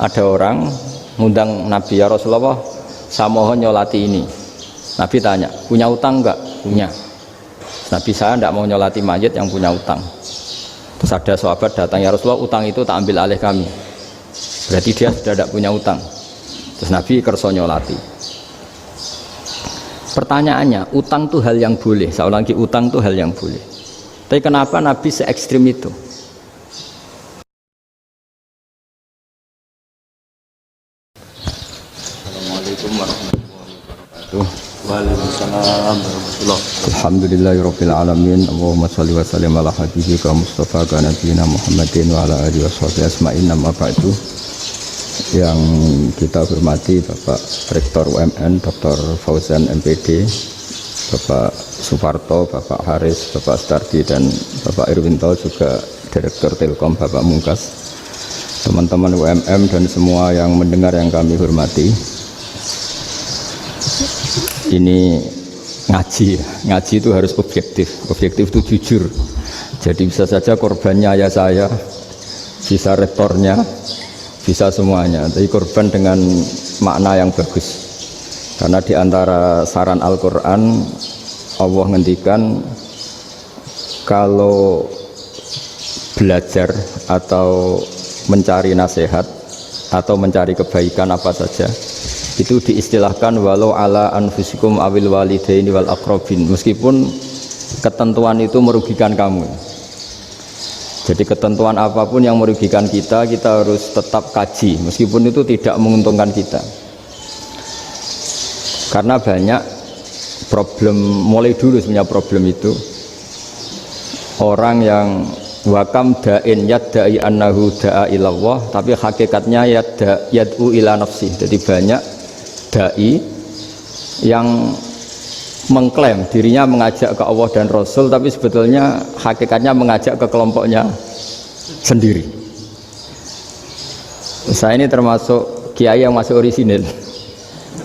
ada orang ngundang Nabi, ya Rasulullah, saya mohon nyolati ini. Nabi tanya, punya utang enggak? Punya. Nabi, saya tidak mau nyolati mayit yang punya utang. Terus ada sahabat datang, ya Rasulullah, utang itu tak ambil alih kami. Berarti dia sudah tidak punya utang. Terus Nabi kerso nyolati. Pertanyaannya, utang itu hal yang boleh. Saya ulangi, utang itu hal yang boleh. Tapi kenapa Nabi se ekstrim itu? Assalamualaikum warahmatullahi wabarakatuh. Waalaikumsalam warahmatullahi wabarakatuh. Alhamdulillahirabbil alamin. Allahumma shalli wa sallim ala habibika Mustafa ka nabiyina Muhammadin wa ala alihi washabihi asma'in. Amma ba'du. Yang kita hormati Bapak Rektor UMN Dr. Fauzan MPD, Bapak Suparto, Bapak Haris, Bapak Stardi, dan Bapak Irwinto, juga Direktur Telkom Bapak Mungkas, teman-teman UMM dan semua yang mendengar yang kami hormati. Ini ngaji itu harus objektif itu jujur. Jadi bisa saja korbannya ayah saya, bisa rektornya, bisa semuanya, tapi korban dengan makna yang bagus. Karena di antara saran Al-Quran, Allah ngendikan kalau belajar atau mencari nasihat atau mencari kebaikan apa saja, itu diistilahkan walau ala anfusikum awil walidaini wal aqrabin, meskipun ketentuan itu merugikan kamu. Jadi ketentuan apapun yang merugikan kita, kita harus tetap kaji meskipun itu tidak menguntungkan kita. Karena banyak problem, mulai dulu sebenarnya problem itu orang yang wakam da'in yadda'i annahu da'a ilallah, tapi hakikatnya yad'u ila nafsi. Jadi banyak da'i yang mengklaim dirinya mengajak ke Allah dan Rasul, tapi sebetulnya hakikatnya mengajak ke kelompoknya sendiri. Saya ini termasuk kiai yang masih orisinil.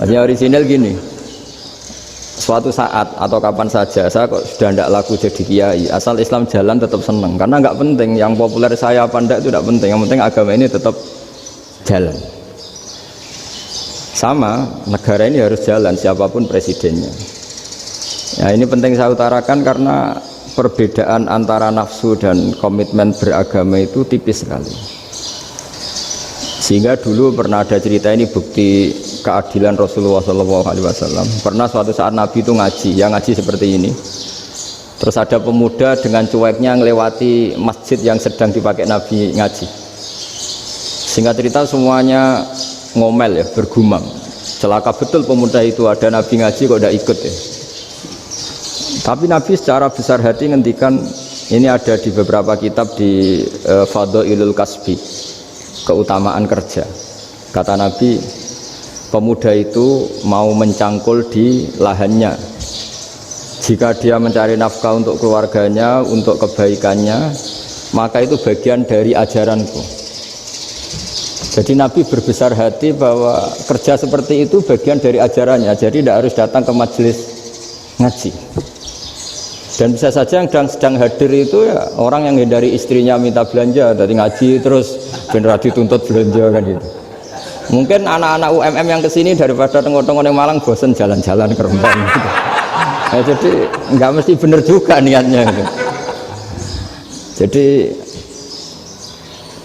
Artinya orisinil gini, suatu saat atau kapan saja saya kok sudah tidak laku jadi kiai, asal Islam jalan tetap senang. Karena nggak penting yang populer saya apa enggak, itu tidak penting. Yang penting agama ini tetap jalan. Sama, negara ini harus jalan siapapun presidennya. Ya, ini penting saya utarakan karena perbedaan antara nafsu dan komitmen beragama itu tipis sekali. Sehingga dulu pernah ada cerita, ini bukti keadilan Rasulullah SAW. Pernah suatu saat Nabi itu ngaji, yang ngaji seperti ini. Terus ada pemuda dengan cueknya ngelewati masjid yang sedang dipakai Nabi ngaji. Sehingga cerita semuanya ngomel ya, bergumam. Celaka betul pemuda itu, ada Nabi ngaji kok tidak ikut ya. Tapi Nabi secara besar hati ngendikan, ini ada di beberapa kitab di Fadhailul Kasbi, keutamaan kerja. Kata Nabi, pemuda itu mau mencangkul di lahannya. Jika dia mencari nafkah untuk keluarganya, untuk kebaikannya, maka itu bagian dari ajaranku. Jadi Nabi berbesar hati bahwa kerja seperti itu bagian dari ajarannya. Jadi tidak harus datang ke majelis ngaji. Dan bisa saja yang sedang hadir itu ya orang yang hindari istrinya minta belanja, dari ngaji terus bener dituntut belanja kan gitu. Mungkin anak-anak UMM yang kesini daripada tengok-tengok yang Malang bosen jalan-jalan ke Rembang gitu. Nah, jadi nggak mesti bener juga niatnya gitu. Jadi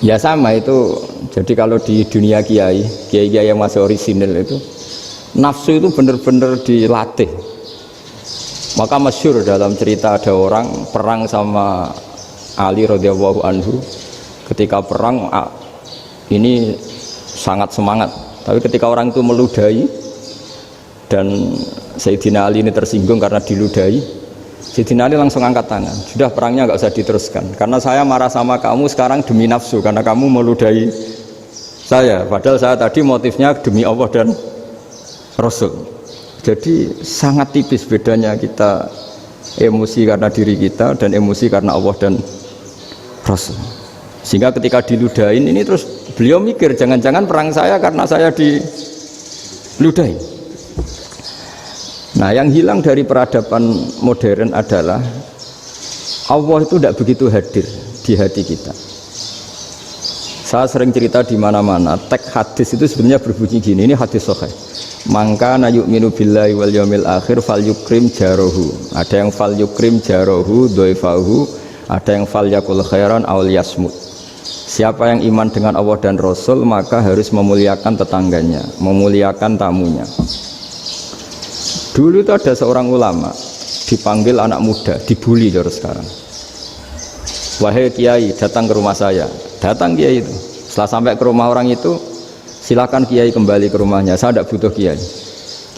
ya sama itu. Jadi kalau di dunia kiai yang masih orisinil itu, nafsu itu bener-bener dilatih. Maka masyhur dalam cerita ada orang perang sama Ali radhiyallahu anhu. Ketika perang ini sangat semangat, tapi ketika orang itu meludahi dan Sayyidina Ali ini tersinggung karena diludahi, Sayyidina Ali langsung angkat tangan, sudah perangnya nggak usah diteruskan karena saya marah sama kamu sekarang demi nafsu karena kamu meludahi saya, padahal saya tadi motifnya demi Allah dan Rasul. Jadi sangat tipis bedanya kita emosi karena diri kita dan emosi karena Allah dan Rasul. Sehingga ketika diludahin ini terus beliau mikir, jangan-jangan perang saya karena saya diludahi. Nah, yang hilang dari peradaban modern adalah Allah itu tidak begitu hadir di hati kita. Saya sering cerita di mana-mana, teks hadis itu sebenarnya berbunyi gini, ini hadis sahih. Mangka na yu'minu billahi wal yaumil akhir fal yukrim jarohu. Ada yang fal yukrim jarohu doifahu, ada yang fal yakul khairan aul yasmut. Siapa yang iman dengan Allah dan Rasul maka harus memuliakan tetangganya, memuliakan tamunya. Dulu itu ada seorang ulama dipanggil anak muda, dibully terus sekarang. Wahai kiai, datang ke rumah saya. Datang kiai itu. Setelah sampai ke rumah orang itu, silakan kiai kembali ke rumahnya. Saya tidak butuh kiai.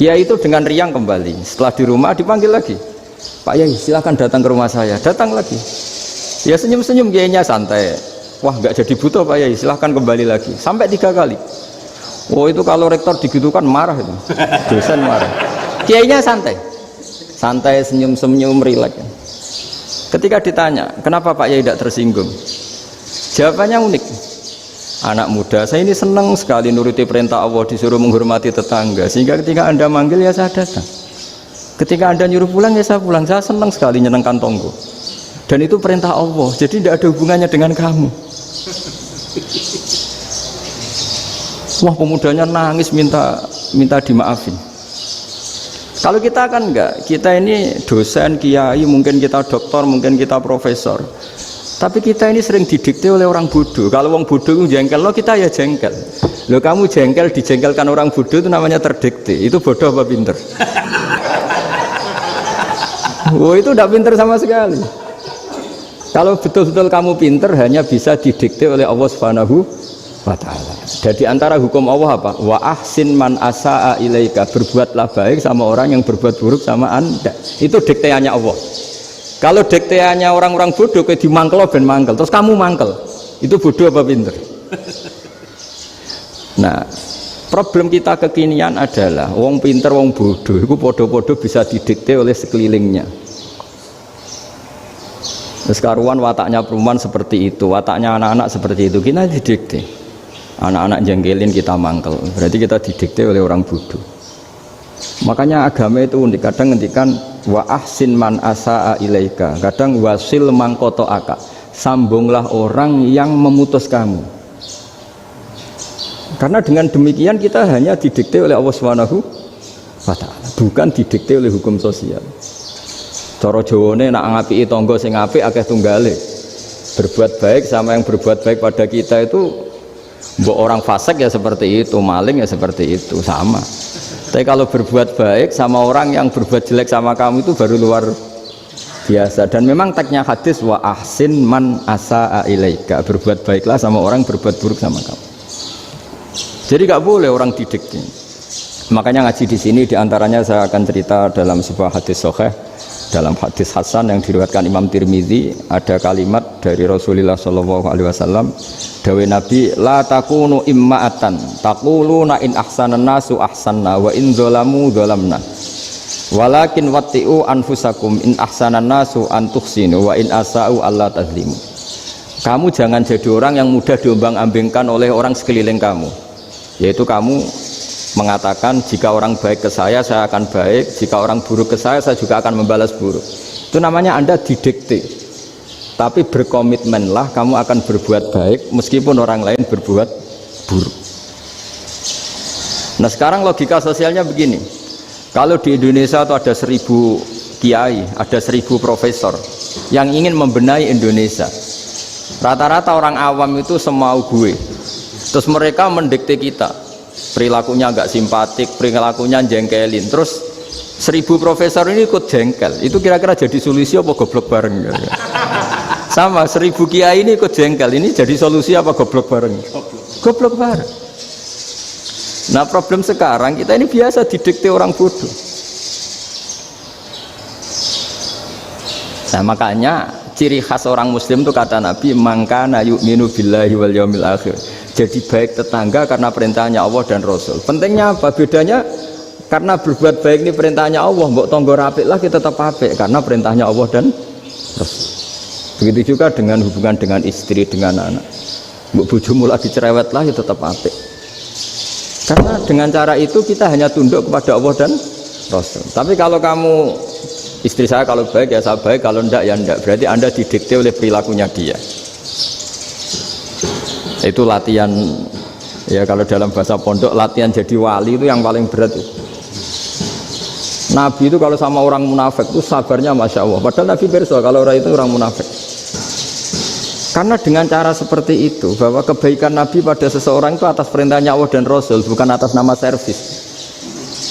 Kiai itu dengan riang kembali. Setelah di rumah dipanggil lagi. Pak Yai, silakan datang ke rumah saya. Datang lagi. Ya senyum-senyum kiainya santai. Wah, nggak jadi butuh Pak Yai. Silakan kembali lagi. Sampai 3 kali. Oh itu kalau rektor digitukan marah itu. Dosen marah. Kiainya santai. Santai, senyum-senyum, rileks. Ketika ditanya, kenapa Pak Yai tidak tersinggung? Jawabannya unik. Anak muda, saya ini senang sekali nuruti perintah Allah, disuruh menghormati tetangga. Sehingga ketika Anda manggil ya saya datang. Ketika Anda nyuruh pulang ya saya pulang. Saya senang sekali nyenangkan tonggo. Dan itu perintah Allah, jadi tidak ada hubungannya dengan kamu. Wah, pemudanya nangis minta dimaafin. Kalau kita kan enggak, kita ini dosen, kiai, mungkin kita doktor, mungkin kita profesor. Tapi kita ini sering didikte oleh orang bodoh. Kalau orang bodoh itu jengkel, lo kita ya jengkel. Lo kamu jengkel, dijengkelkan orang bodoh itu namanya terdikte. Itu bodoh apa pinter? Oh itu tidak pinter sama sekali. Kalau betul-betul kamu pinter, hanya bisa didikte oleh Allah Subhanahu wa ta'ala. Jadi antara hukum Allah apa? Wa ahsin man asa'a ilaika, berbuatlah baik sama orang yang berbuat buruk sama Anda. Itu dikteannya Allah. Kalau dikteannya orang-orang bodoh kayak dimangkel ben mangkel, terus kamu mangkel. Itu bodoh apa pinter? Nah, problem kita kekinian adalah wong pinter wong bodoh itu podo-podo bisa didikte oleh sekelilingnya. Terus karuan wataknya perempuan seperti itu, wataknya anak-anak seperti itu, kita didikte. Anak-anak jengkelin kita mangkel, berarti kita didikte oleh orang bodoh. Makanya agama itu unik, kadang ngendikan wa ahsin man asa'a ilaika, kadang wasil man qata'aka, sambunglah orang yang memutus kamu. Karena dengan demikian kita hanya didikte oleh Allah Subhanahu wa ta'ala, bukan didikte oleh hukum sosial. Cara Jawane nak ngapiki tangga sing apik akeh tunggale. Berbuat baik sama yang berbuat baik pada kita itu, mbok orang fasik ya seperti itu, maling ya seperti itu, sama. Tapi kalau berbuat baik sama orang yang berbuat jelek sama kamu itu baru luar biasa. Dan memang teksnya hadis wa ahsin man asa'a ilaika, berbuat baiklah sama orang berbuat buruk sama kamu. Jadi nggak boleh orang didikte. Makanya ngaji di sini diantaranya saya akan cerita dalam sebuah hadis sahih, dalam hadis hasan yang diriwayatkan Imam Tirmizi, ada kalimat dari Rasulullah SAW. Dawe Nabi, la takunu imma'atan taquluna in ahsanan nasu ahsanna wa in zalamu zalamna walakin watti'u anfusakum in ahsanan nasu an tuhsinu wa in asa'u alla tazlimu. Kamu jangan jadi orang yang mudah diombang-ambingkan oleh orang sekeliling kamu, yaitu kamu mengatakan jika orang baik ke saya akan baik, jika orang buruk ke saya juga akan membalas buruk. Itu namanya Anda didikte. Tapi berkomitmenlah kamu akan berbuat baik meskipun orang lain berbuat buruk. Nah sekarang logika sosialnya begini, kalau di Indonesia itu ada 1000 kiai, ada 1000 profesor yang ingin membenahi Indonesia, rata-rata orang awam itu semau gue, terus mereka mendikte kita, perilakunya agak simpatik, perilakunya jengkelin, terus 1000 profesor ini ikut jengkel, itu kira-kira jadi solusi apa goblok bareng? Sama 1000 kiai ini ikut jengkel, ini jadi solusi apa goblok bareng? Goblok bareng. Nah problem sekarang kita ini biasa didikte orang bodoh. Nah makanya ciri khas orang muslim itu kata Nabi, mangkana yu'minu billahi wal yaumil akhir, jadi baik tetangga karena perintahnya Allah dan Rasul. Pentingnya apa? Bedanya karena berbuat baik ini perintahnya Allah, mbok tonggo apik lah kita tetap apik karena perintahnya Allah dan Rasul. Begitu juga dengan hubungan dengan istri, dengan anak. Mbok bojomu lagi cerewet lah ya tetap apik. Karena dengan cara itu kita hanya tunduk kepada Allah dan Rasul. Tapi kalau kamu, istri saya kalau baik ya saya baik, kalau enggak ya enggak, berarti Anda didikte oleh perilakunya dia. Itu latihan, ya kalau dalam bahasa pondok latihan jadi wali itu yang paling berat itu. Nabi itu kalau sama orang munafik itu sabarnya Masya Allah. Padahal Nabi berso kalau orang itu orang munafik. Karena dengan cara seperti itu, bahwa kebaikan Nabi pada seseorang itu atas perintahnya Allah dan Rasul, bukan atas nama servis.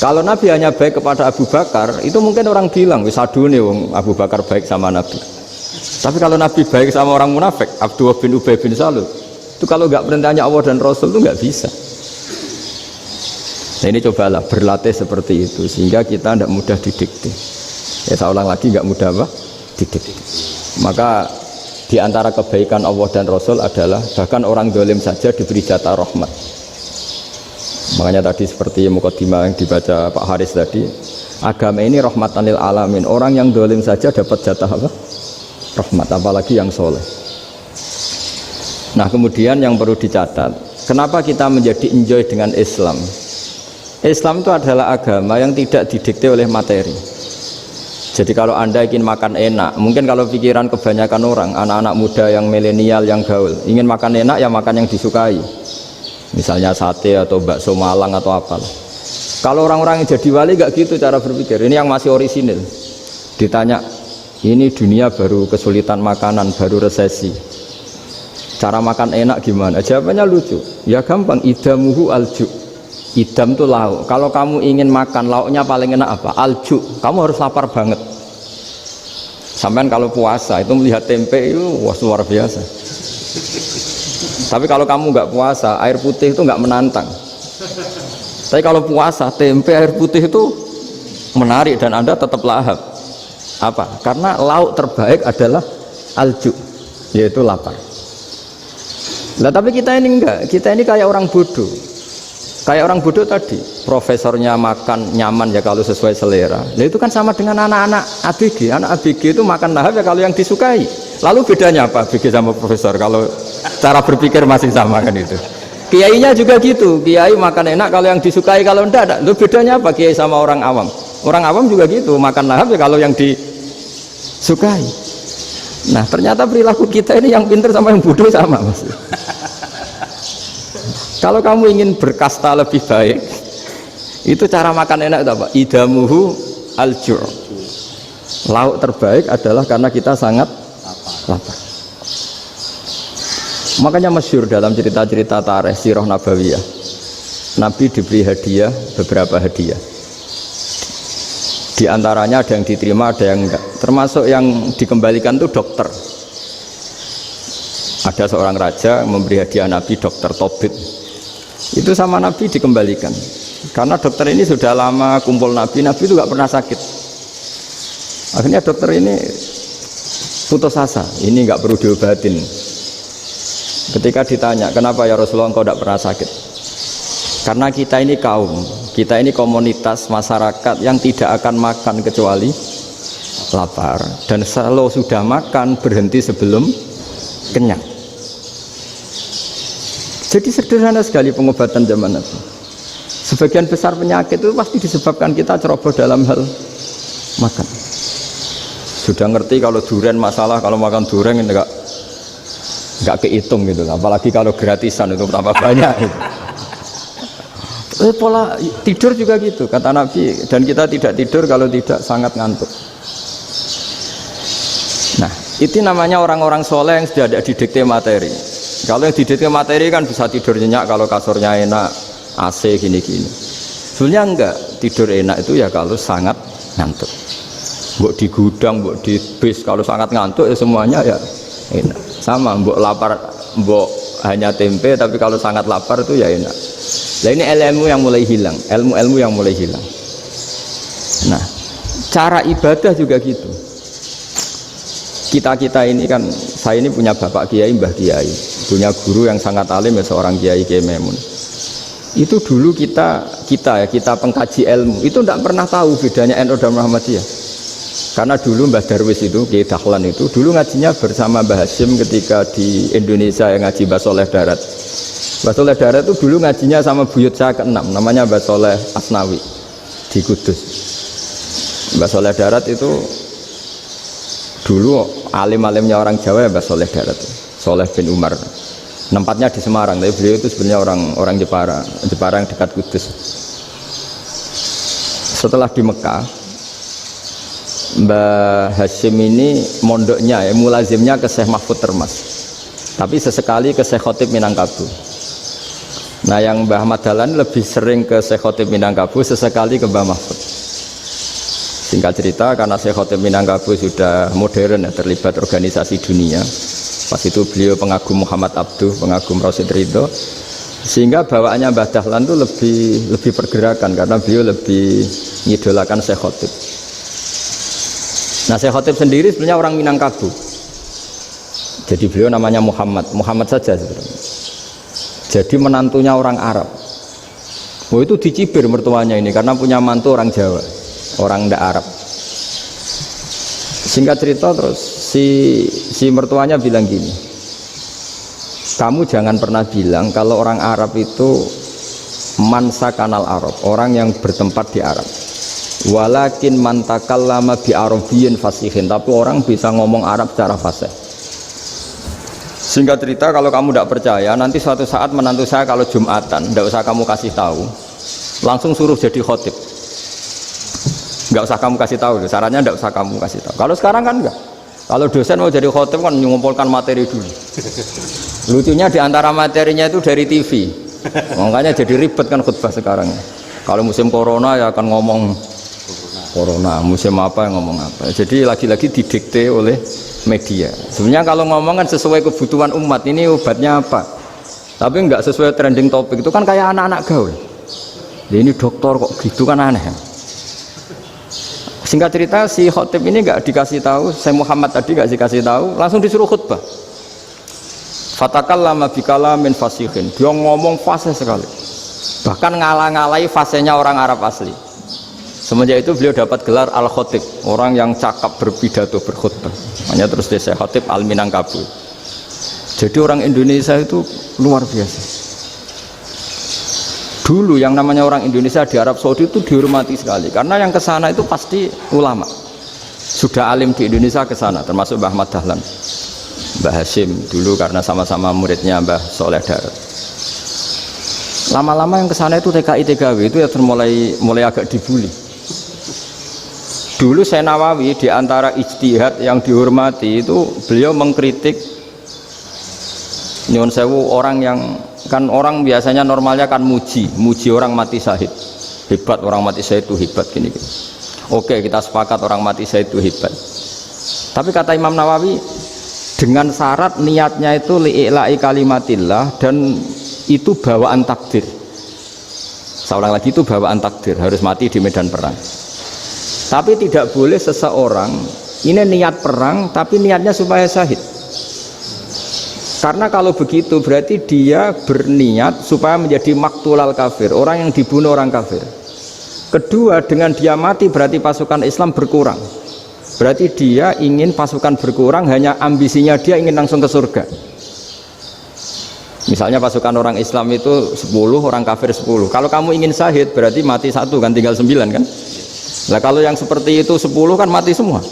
Kalau Nabi hanya baik kepada Abu Bakar, itu mungkin orang bilang, wis adune wong Abu Bakar baik sama Nabi. Tapi kalau Nabi baik sama orang munafik, Abdullah bin Ubay bin Salul, itu kalau nggak perintahnya Allah dan Rasul itu nggak bisa. Nah ini cobalah berlatih seperti itu, sehingga kita tidak mudah didikte. Ya saya ulang lagi, nggak mudah apa? Didikte. Maka di antara kebaikan Allah dan Rasul adalah bahkan orang dolim saja diberi jatah rahmat. Makanya tadi seperti mukadimah yang dibaca Pak Haris tadi, agama ini rahmatan lil alamin. Orang yang dolim saja dapat jatah apa? Rahmat, apalagi yang soleh. Nah kemudian yang perlu dicatat, kenapa kita menjadi enjoy dengan Islam? Islam itu adalah agama yang tidak didikte oleh materi. Jadi kalau Anda ingin makan enak, mungkin kalau pikiran kebanyakan orang, anak-anak muda yang milenial, yang gaul, ingin makan enak ya makan yang disukai. Misalnya sate atau bakso Malang atau apa. Kalau orang-orang yang jadi wali gak gitu cara berpikir. Ini yang masih orisinil. Ditanya, ini dunia baru kesulitan makanan, baru resesi. Cara makan enak gimana? Jawabannya lucu. Ya gampang, idamuhu alju. Idam itu lauk. Kalau kamu ingin makan lauknya paling enak apa? Alju. Kamu harus lapar banget. Sampai kalau puasa itu melihat tempe itu wah luar biasa. Tapi kalau kamu nggak puasa, air putih itu nggak menantang. Tapi kalau puasa, tempe air putih itu menarik dan Anda tetap lahap. Apa? Karena lauk terbaik adalah alju, yaitu lapar. Nah tapi kita ini enggak. Kita ini kayak orang bodoh. Kayak orang bodoh tadi, profesornya makan nyaman ya kalau sesuai selera. Nah itu kan sama dengan anak-anak ABG. Anak ABG itu makan lahap ya kalau yang disukai. Lalu bedanya apa ABG sama profesor? Kalau cara berpikir masih sama kan itu. Kiainya juga gitu. Kiai makan enak kalau yang disukai, kalau enggak ada. Lalu bedanya apa kiai sama orang awam? Orang awam juga gitu, makan lahap ya kalau yang disukai. Nah ternyata perilaku kita ini yang pintar sama yang bodoh sama mas. Kalau kamu ingin berkasta lebih baik, itu cara makan enak itu apa? Idamuhu aljur. Lauk terbaik adalah karena kita sangat lapar. Makanya masyhur dalam cerita-cerita tarikh sirah nabawiyah, Nabi diberi hadiah, beberapa hadiah. Di antaranya ada yang diterima, ada yang enggak. Termasuk yang dikembalikan itu dokter. Ada seorang raja memberi hadiah Nabi dokter Tobit. Itu sama Nabi dikembalikan. Karena dokter ini sudah lama kumpul Nabi itu gak pernah sakit. Akhirnya dokter ini putus asa, ini gak perlu diobatin. Ketika ditanya, kenapa ya Rasulullah engkau gak pernah sakit? Karena kita ini kaum, kita ini komunitas masyarakat yang tidak akan makan kecuali lapar. Dan kalau sudah makan berhenti sebelum kenyang. Jadi sederhana sekali pengobatan zaman Nabi. Sebagian besar penyakit itu pasti disebabkan kita ceroboh dalam hal makan. Sudah ngerti kalau durian masalah, kalau makan durian enggak kehitung gitu. Apalagi kalau gratisan itu tambah banyak. Gitu. Pola tidur juga gitu kata Nabi, dan kita tidak tidur kalau tidak sangat ngantuk. Nah itu namanya orang-orang soleh yang sudah ada didikte materi. Kalau yang didikte materi kan bisa tidur nyenyak kalau kasurnya enak, AC gini-gini. Sebenarnya enggak, tidur enak itu ya kalau sangat ngantuk. Mbok di gudang, mbok di bis, kalau sangat ngantuk ya semuanya ya enak. Sama, mbok lapar, mbok hanya tempe, tapi kalau sangat lapar itu ya enak. Nah ini ilmu yang mulai hilang, ilmu-ilmu yang mulai hilang. Nah, cara ibadah juga gitu. Kita ini kan, saya ini punya bapak kiai, mbah kiai, punya guru yang sangat alim ya seorang kiai Kiai Memun. Itu dulu kita pengkaji ilmu itu tidak pernah tahu bedanya NU dan Muhammadiyah. Karena dulu Mbah Darwis itu Kiai Dahlan itu dulu ngajinya bersama Mbah Hasyim ketika di Indonesia yang ngaji Mbah Soleh Darat. Mbah Soleh Darat itu dulu ngajinya sama buyut saya ke-6 namanya Mbah Soleh Asnawi di Kudus. Mbah Soleh Darat itu dulu alim-alimnya orang Jawa ya Mbah Soleh Darat, Soleh bin Umar. Tempatnya di Semarang, tapi beliau itu sebenarnya orang Jepara yang dekat Kudus. Setelah di Mekah, Mbah Hashim ini mondoknya mulazimnya ke Syekh Mahfud Termas, tapi sesekali ke Syekh Khotib Minangkabau. Nah yang Mbah Ahmad Dahlan lebih sering ke Syekh Khotib Minangkabau, sesekali ke Mbah Mahfud. Singkat cerita, karena Syekh Khotib Minangkabau sudah modern, terlibat organisasi dunia. Pas itu beliau pengagum Muhammad Abduh, pengagum Rasid Ridho, sehingga bawaannya Mbah Dahlan itu lebih pergerakan karena beliau lebih ngidolakan Syekh Khotib. Nah Syekh Khotib sendiri sebenarnya orang Minangkabau, jadi beliau namanya Muhammad saja sebenarnya. Jadi menantunya orang Arab. Oh itu dicibir mertuanya ini karena punya mantu orang Jawa, orang ndak Arab. Singkat cerita terus si mertuanya bilang gini, kamu jangan pernah bilang kalau orang Arab itu mansa kanal Arab, orang yang bertempat di Arab. Walakin man takallama bi arabiyyin fasihin, tapi orang bisa ngomong Arab secara fasih. Singkat cerita, kalau kamu tidak percaya, nanti suatu saat menantu saya kalau Jumatan, tidak usah kamu kasih tahu, langsung suruh jadi khotib. Nggak usah kamu kasih tahu, syaratnya nggak usah kamu kasih tahu. Kalau sekarang kan enggak. Kalau dosen mau jadi khotib kan mengumpulkan materi dulu. Lucunya diantara materinya itu dari TV, makanya jadi ribet kan khutbah sekarang. Kalau musim corona ya akan ngomong corona, musim apa yang ngomong apa. Jadi lagi-lagi didikte oleh media. Sebenarnya kalau ngomong kan sesuai kebutuhan umat, ini obatnya apa. Tapi nggak sesuai trending topik, itu kan kayak anak-anak gaul. Ini dokter kok gitu kan aneh. Singkat cerita si khotib ini nggak dikasih tahu, saya Muhammad tadi nggak dikasih tahu, langsung disuruh khutbah. Fatakallama bikalamin fasihin, dia ngomong fasih sekali, bahkan ngalah-ngalahi fasihnya orang Arab asli. Semenjak itu beliau dapat gelar al-khotib, orang yang cakap berpidato berkhutbah. Hanya terus desa khotib al-Minangkabau. Jadi orang Indonesia itu luar biasa. Dulu yang namanya orang Indonesia di Arab Saudi itu dihormati sekali, karena yang kesana itu pasti ulama. Sudah alim di Indonesia kesana, termasuk Mbah Ahmad Dahlan, Mbah Hashim dulu karena sama-sama muridnya Mbah Soleh Darat. Lama-lama yang kesana itu TKI-TKW itu ya mulai agak dibully. Dulu Syekh Nawawi di antara ijtihad yang dihormati itu beliau mengkritik nyuwun sewu orang yang kan orang biasanya normalnya kan muji orang mati syahid, hebat orang mati syahid itu hebat gini. Oke, kita sepakat orang mati syahid itu hebat. Tapi kata Imam Nawawi dengan syarat niatnya itu li'ila'i kalimatillah, dan itu bawaan takdir. Saya ulang lagi, itu bawaan takdir, harus mati di medan perang. Tapi tidak boleh seseorang ini niat perang tapi niatnya supaya syahid. Karena kalau begitu berarti dia berniat supaya menjadi maktulal kafir, orang yang dibunuh orang kafir. Kedua, dengan dia mati berarti pasukan Islam berkurang. Berarti dia ingin pasukan berkurang, hanya ambisinya dia ingin langsung ke surga. Misalnya pasukan orang Islam itu 10, orang kafir 10. Kalau kamu ingin syahid berarti mati 1 kan, tinggal 9 kan. Nah kalau yang seperti itu 10 kan mati semua.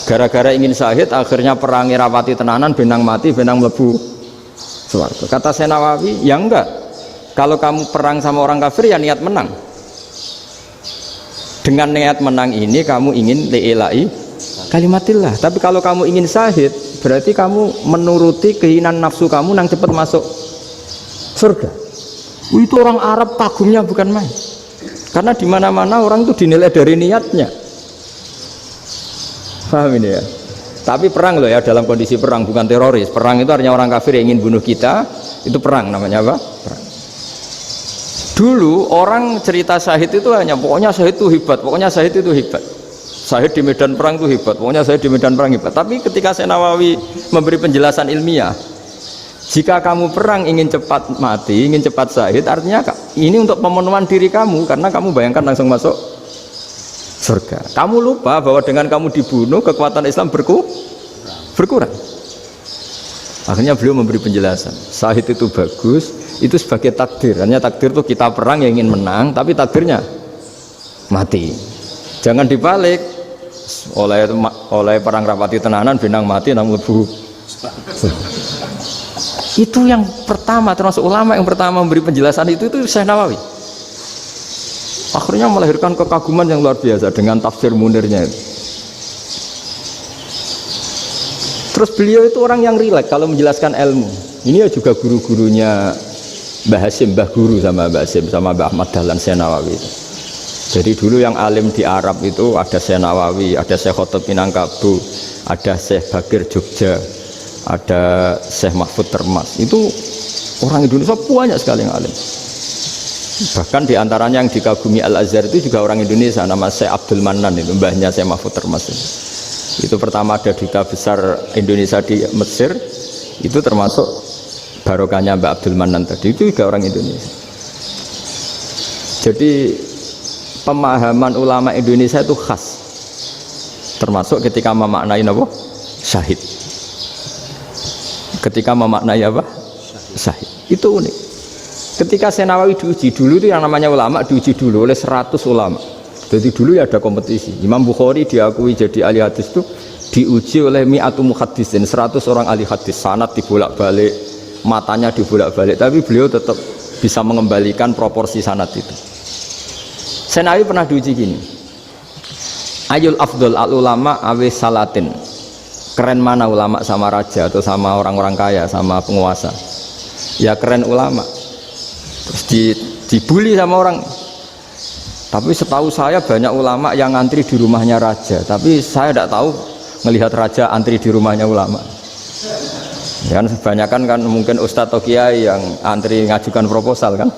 Gara-gara ingin syahid akhirnya perangi rapati tenanan, benang mati, benang mlebu swarga. Kata Syekh Nawawi, ya enggak. Kalau kamu perang sama orang kafir ya niat menang. Dengan niat menang ini kamu ingin li'ila'i kalimatillah. Tapi kalau kamu ingin syahid berarti kamu menuruti keinginan nafsu kamu yang cepat masuk surga. Itu orang Arab kagumnya bukan main. Karena di mana-mana orang itu dinilai dari niatnya. Paham ini ya? Tapi perang loh ya, dalam kondisi perang, bukan teroris. Perang itu artinya orang kafir yang ingin bunuh kita, itu perang namanya apa? Perang. Dulu orang cerita syahid itu hanya pokoknya syahid itu hebat, pokoknya syahid itu hebat. Syahid di medan perang itu hebat, pokoknya syahid di medan perang hebat. Tapi ketika Syekh Nawawi memberi penjelasan ilmiah, jika kamu perang ingin cepat mati, ingin cepat syahid, artinya ini untuk pemenuhan diri kamu, karena kamu bayangkan langsung masuk surga. Kamu lupa bahwa dengan kamu dibunuh kekuatan Islam berkurang. Akhirnya beliau memberi penjelasan, syahid itu bagus, itu sebagai takdir. Hanya takdir itu kita perang yang ingin menang, tapi takdirnya mati. Jangan dibalik, oleh perang rapati tenanan benang mati nang mlebu. Itu yang pertama, termasuk ulama yang pertama memberi penjelasan itu Syekh Nawawi. Akhirnya melahirkan kekaguman yang luar biasa dengan tafsir Munirnya itu. Terus beliau itu orang yang rileks kalau menjelaskan ilmu. Ini ya juga guru-gurunya Mbah Hasyim, Mbah Guru sama Mbah Hasyim sama Mbah Ahmad Dahlan Syekh Nawawi itu. Jadi dulu yang alim di Arab itu ada Syekh Nawawi, ada Syekh Khotib Minangkabau, ada Syekh Bakir Jogja, ada Syekh Mahfud Termas. Itu orang Indonesia banyak sekali yang alim. Bahkan diantaranya yang dikagumi Al-Azhar itu juga orang Indonesia, nama Syekh Abdul Manan, itu mbahnya Syekh Mahfud Termas. Itu pertama ada duta besar Indonesia di Mesir, itu termasuk barokahnya Mbak Abdul Manan tadi, itu juga orang Indonesia. Jadi pemahaman ulama Indonesia itu khas, termasuk ketika memaknai apa? Syahid. Ketika memaknai apa? Syahid. Itu unik. Ketika Syekh Nawawi diuji dulu itu yang namanya ulama diuji dulu oleh 100 ulama. Jadi dulu ya ada kompetisi. Imam Bukhari diakui jadi ahli hadis itu diuji oleh mi'atu muhaddisin, 100 orang ahli hadis, sanad dibolak-balik, matanya dibolak-balik, tapi beliau tetap bisa mengembalikan proporsi sanad itu. Syekh Nawawi pernah diuji gini. Ayul afdol al ulama awe salatin. Keren mana ulama sama raja atau sama orang-orang kaya sama penguasa? Ya keren ulama. Terus dibully sama orang. Tapi setahu saya banyak ulama yang antri di rumahnya raja, tapi saya tidak tahu melihat raja antri di rumahnya ulama. Ya kan kebanyakan kan mungkin ustadz atau kiai yang antri ngajukan proposal kan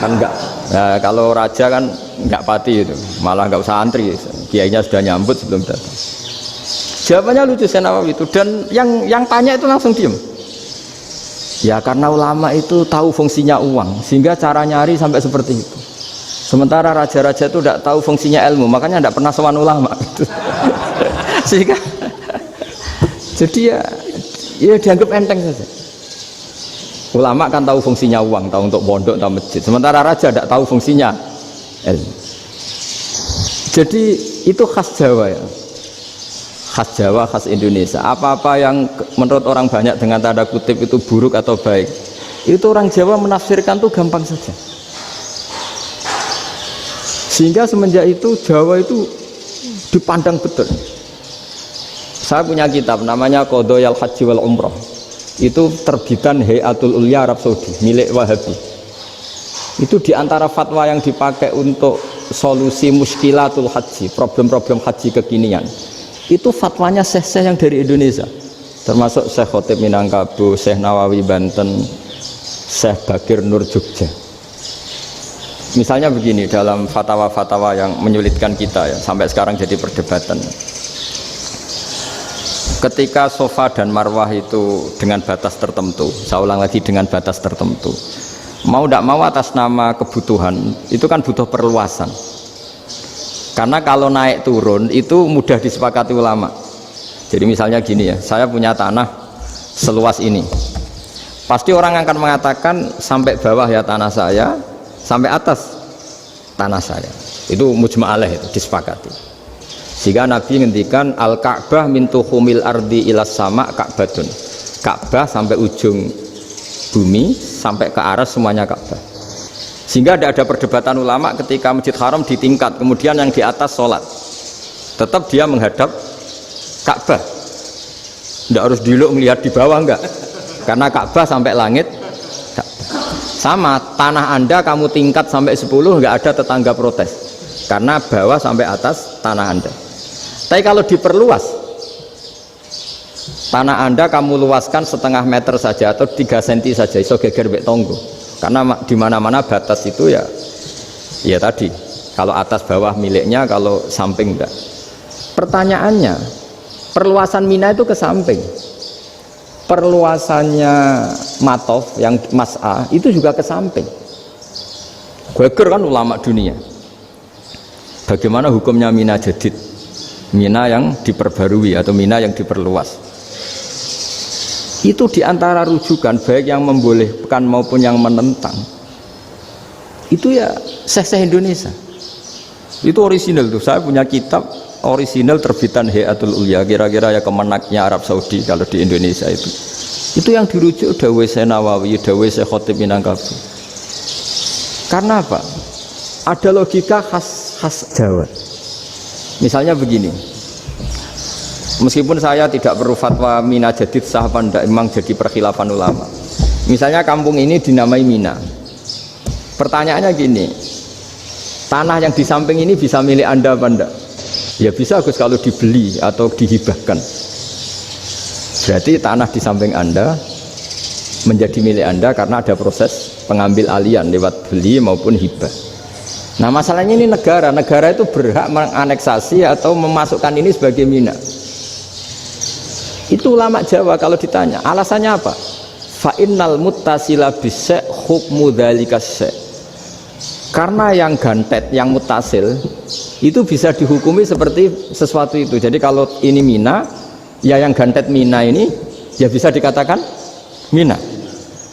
enggak. Nah, kalau raja kan enggak pati itu, malah enggak usah antri, kiainya sudah nyambut sebelum datang. Jawabannya lucu Syekh Nawawi itu, dan yang tanya itu langsung diem. Ya karena ulama itu tahu fungsinya uang, sehingga cara nyari sampai seperti itu. Sementara raja-raja itu tidak tahu fungsinya ilmu, makanya tidak pernah sowan ulama gitu. Sehingga jadi ya dianggap enteng saja. Ulama kan tahu fungsinya uang, tahu untuk pondok, tahu masjid. Sementara raja tidak tahu fungsinya ilmu. Jadi itu khas Jawa ya, khas Jawa, khas Indonesia. Apa-apa yang menurut orang banyak dengan tanda kutip itu buruk atau baik, itu orang Jawa menafsirkan tuh gampang saja. Sehingga semenjak itu Jawa itu dipandang betul. Saya punya kitab namanya Qadhayal Haji wal Umrah. Itu terbitan Hayatul Ulya Arab Saudi, milik Wahabi. Itu diantara fatwa yang dipakai untuk solusi muskilatul haji, problem-problem haji kekinian. Itu fatwanya syekh-syekh yang dari Indonesia. Termasuk Syekh Khotib Minangkabau, Syekh Nawawi Banten, Syekh Bakir Nur Jogja. Misalnya begini, dalam fatwa-fatwa yang menyulitkan kita ya, sampai sekarang jadi perdebatan. Ketika Safa dan Marwah itu dengan batas tertentu, saya ulang lagi dengan batas tertentu, mau tidak mau atas nama kebutuhan, itu kan butuh perluasan. Karena kalau naik turun itu mudah disepakati ulama. Jadi misalnya gini ya, saya punya tanah seluas ini. Pasti orang akan mengatakan sampai bawah ya tanah saya, sampai atas tanah saya. Itu mujma' alaih, itu disepakati. Sehingga Nabi ngendikan al-Ka'bah min tuhumil ardi ilas sama Ka'batun. Ka'bah sampai ujung bumi sampai ke aras semuanya Ka'bah. Sehingga tidak ada perdebatan ulama ketika Masjid Haram ditingkat, kemudian yang di atas sholat tetap dia menghadap Ka'bah. Tidak harus diluk melihat di bawah, enggak. Karena Ka'bah sampai langit. Sama, tanah Anda kamu tingkat sampai 10, nggak ada tetangga protes karena bawah sampai atas tanah Anda. Tapi kalau diperluas, tanah Anda kamu luaskan setengah meter saja atau 3 cm saja, iso geger mbek tonggo. Karena di mana-mana batas itu ya tadi, kalau atas bawah miliknya, kalau samping enggak. Pertanyaannya, perluasan Mina itu ke samping. Perluasannya Matof yang Mas'a itu juga ke samping. Geger kan ulama dunia. Bagaimana hukumnya Mina Jadid, Mina yang diperbarui atau Mina yang diperluas? Itu diantara rujukan baik yang membolehkan maupun yang menentang. Itu ya syekh-syekh Indonesia. Itu orisinal tuh. Saya punya kitab orisinal terbitan Hayatul Ulya, kira-kira ya kemenaknya Arab Saudi kalau di Indonesia itu. Itu yang dirujuk dawuh Syekh Nawawi, dawuh Syekh Khatib Minangkabau. Karena apa? Ada logika khas Jawa. Misalnya begini, meskipun saya tidak perlu fatwa Mina jadid sah apa enggak, memang jadi perkhilafan ulama. Misalnya kampung ini dinamai Mina. Pertanyaannya gini, tanah yang di samping ini bisa milik Anda apa enggak? Ya bisa Gus kalau dibeli atau dihibahkan. Berarti tanah di samping Anda menjadi milik Anda karena ada proses pengambil alian lewat beli maupun hibah. Nah masalahnya ini negara itu berhak menganeksasi atau memasukkan ini sebagai Mina. Itu ulama Jawa kalau ditanya alasannya apa? Fa innal muttasila bis-syai' hukmu dzalika syai'. Karena yang gantet, yang mutasil itu bisa dihukumi seperti sesuatu itu. Jadi kalau ini Mina, ya yang gantet Mina ini ya bisa dikatakan Mina.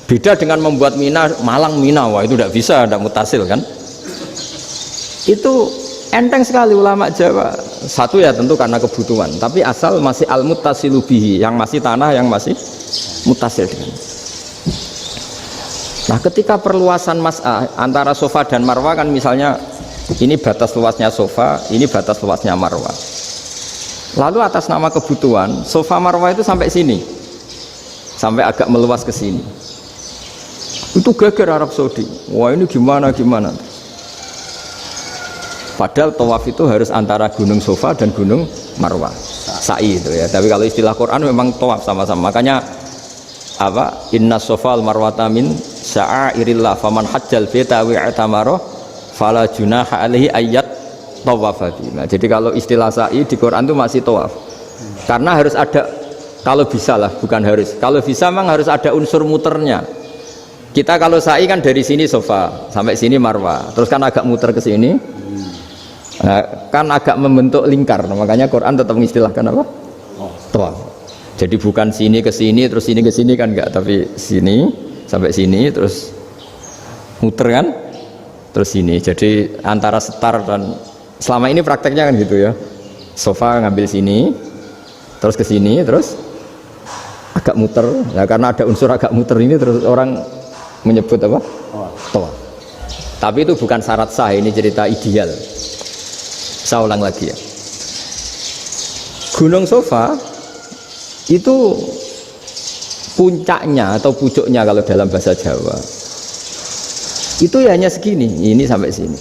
Beda dengan membuat Mina Malang Mina, wah itu tidak bisa, tidak mutasil kan. Itu enteng sekali ulama Jawa. Satu ya tentu karena kebutuhan, tapi asal masih al-muttasilu bihi, yang masih tanah yang masih mutasil dengan. Nah ketika perluasan mas'ah antara sofa dan marwah kan misalnya ini batas luasnya sofa, ini batas luasnya marwah. Lalu atas nama kebutuhan sofa marwah itu sampai sini, sampai agak meluas ke sini. Itu geger Arab Saudi. Wah ini gimana? Padahal tawaf itu harus antara gunung sofa dan gunung marwah. Sa'i itu ya. Tapi kalau istilah Quran memang tawaf sama-sama. Makanya apa? Inna sofal marwata min sya'airillah faman hajjal baita wa i'tamara fala junaha alaihi ayyat tawafa. Nah, jadi kalau istilah sa'i di Quran itu masih tawaf. Karena harus ada, kalau bisa lah, bukan harus. Kalau bisa memang harus ada unsur muternya. Kita kalau sa'i kan dari sini sofa sampai sini marwah, terus kan agak muter ke sini. Nah, kan agak membentuk lingkar. Nah, makanya Quran tetap mengistilahkan apa? Tawaf. Jadi bukan sini ke sini terus sini ke sini kan enggak, tapi sini sampai sini terus muter kan, terus sini. Jadi antara setar dan selama ini prakteknya kan gitu ya. Sofa ngambil sini, terus ke sini, terus agak muter. Nah, karena ada unsur agak muter ini terus orang menyebut apa? Tawaf. Tapi itu bukan syarat sah, ini cerita ideal. Saya ulang lagi ya. Gunung Sofa itu puncaknya atau pucuknya kalau dalam bahasa Jawa itu ya hanya segini, ini sampai sini.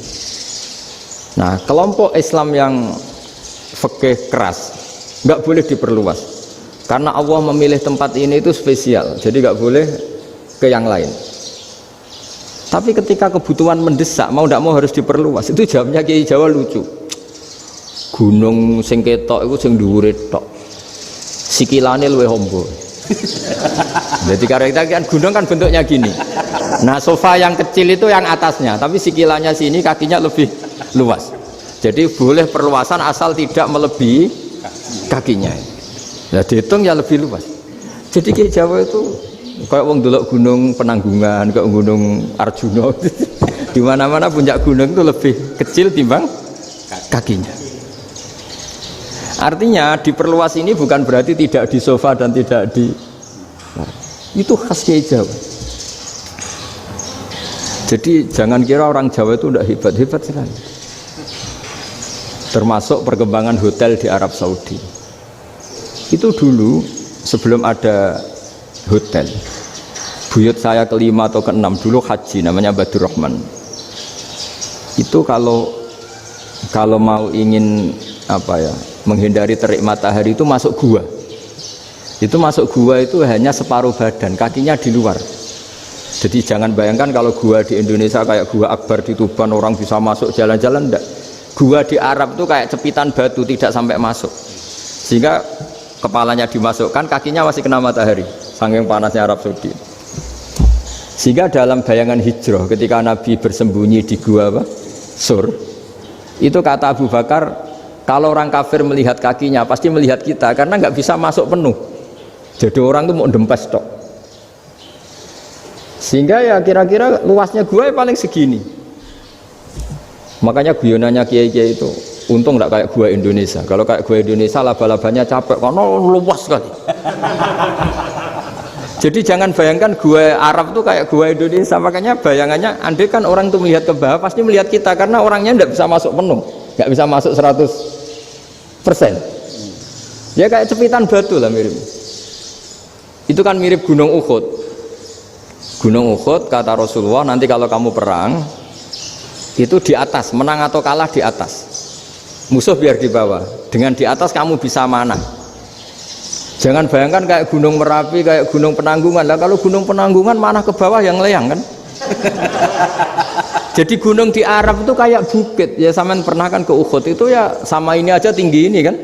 Nah kelompok Islam yang fikih keras nggak boleh diperluas karena Allah memilih tempat ini itu spesial, jadi nggak boleh ke yang lain. Tapi ketika kebutuhan mendesak mau tidak mau harus diperluas, itu jawabnya Kiai Jawa lucu. Gunung sing ketok itu sing dhuwure tok, sikilane luwih ombo. Jadi karena kan gunung kan bentuknya gini. Nah sofa yang kecil itu yang atasnya, tapi sikilannya sini kakinya lebih luas. Jadi boleh perluasan asal tidak melebihi kakinya. Nah dihitung ya lebih luas. Jadi Kiai Jawa itu kayak wong delok gunung Penanggungan, kayak gunung Arjuna. Di mana-mana puncak gunung itu lebih kecil timbang kakinya. Artinya diperluas ini bukan berarti tidak di sofa dan tidak di, itu khas Kiai Jawa. Jadi jangan kira orang Jawa itu tidak hebat sekali. Termasuk perkembangan hotel di Arab Saudi. Itu dulu sebelum ada hotel, buyut saya kelima atau keenam dulu haji, namanya Badur Rahman. Itu kalau mau ingin apa ya, menghindari terik matahari itu masuk gua. Itu masuk gua itu hanya separuh badan, kakinya di luar. Jadi jangan bayangkan kalau gua di Indonesia kayak gua Akbar di Tuban orang bisa masuk jalan-jalan, enggak. Gua di Arab itu kayak cepitan batu, tidak sampai masuk. Sehingga kepalanya dimasukkan, kakinya masih kena matahari, saking panasnya Arab Saudi. Sehingga dalam bayangan hijrah ketika Nabi bersembunyi di gua apa? Sur. Itu kata Abu Bakar, kalau orang kafir melihat kakinya pasti melihat kita karena nggak bisa masuk penuh. Jadi orang itu mau dempes tok. Sehingga ya kira-kira luasnya gua paling segini. Makanya guyonannya kiai-kiai itu untung nggak kayak gua Indonesia. Kalau kayak gua Indonesia laba-labanya capek karena luas sekali. Jadi jangan bayangkan gua Arab tuh kayak gua Indonesia. Makanya bayangannya, andai kan orang tuh melihat ke bawah pasti melihat kita, karena orangnya tidak bisa masuk penuh, nggak bisa masuk 100%. Ya kayak cepitan batu lah mirip. Itu kan mirip Gunung Uhud. Gunung Uhud kata Rasulullah, nanti kalau kamu perang itu di atas, menang atau kalah di atas, musuh biar di bawah. Dengan di atas kamu bisa manah. Jangan bayangkan kayak Gunung Merapi, kayak Gunung Penanggungan. Lah kalau Gunung Penanggungan mana ke bawah yang leyang kan? Jadi gunung di Arab itu kayak bukit. Ya sampean pernah kan ke Uhud itu ya sama ini aja tinggi ini kan?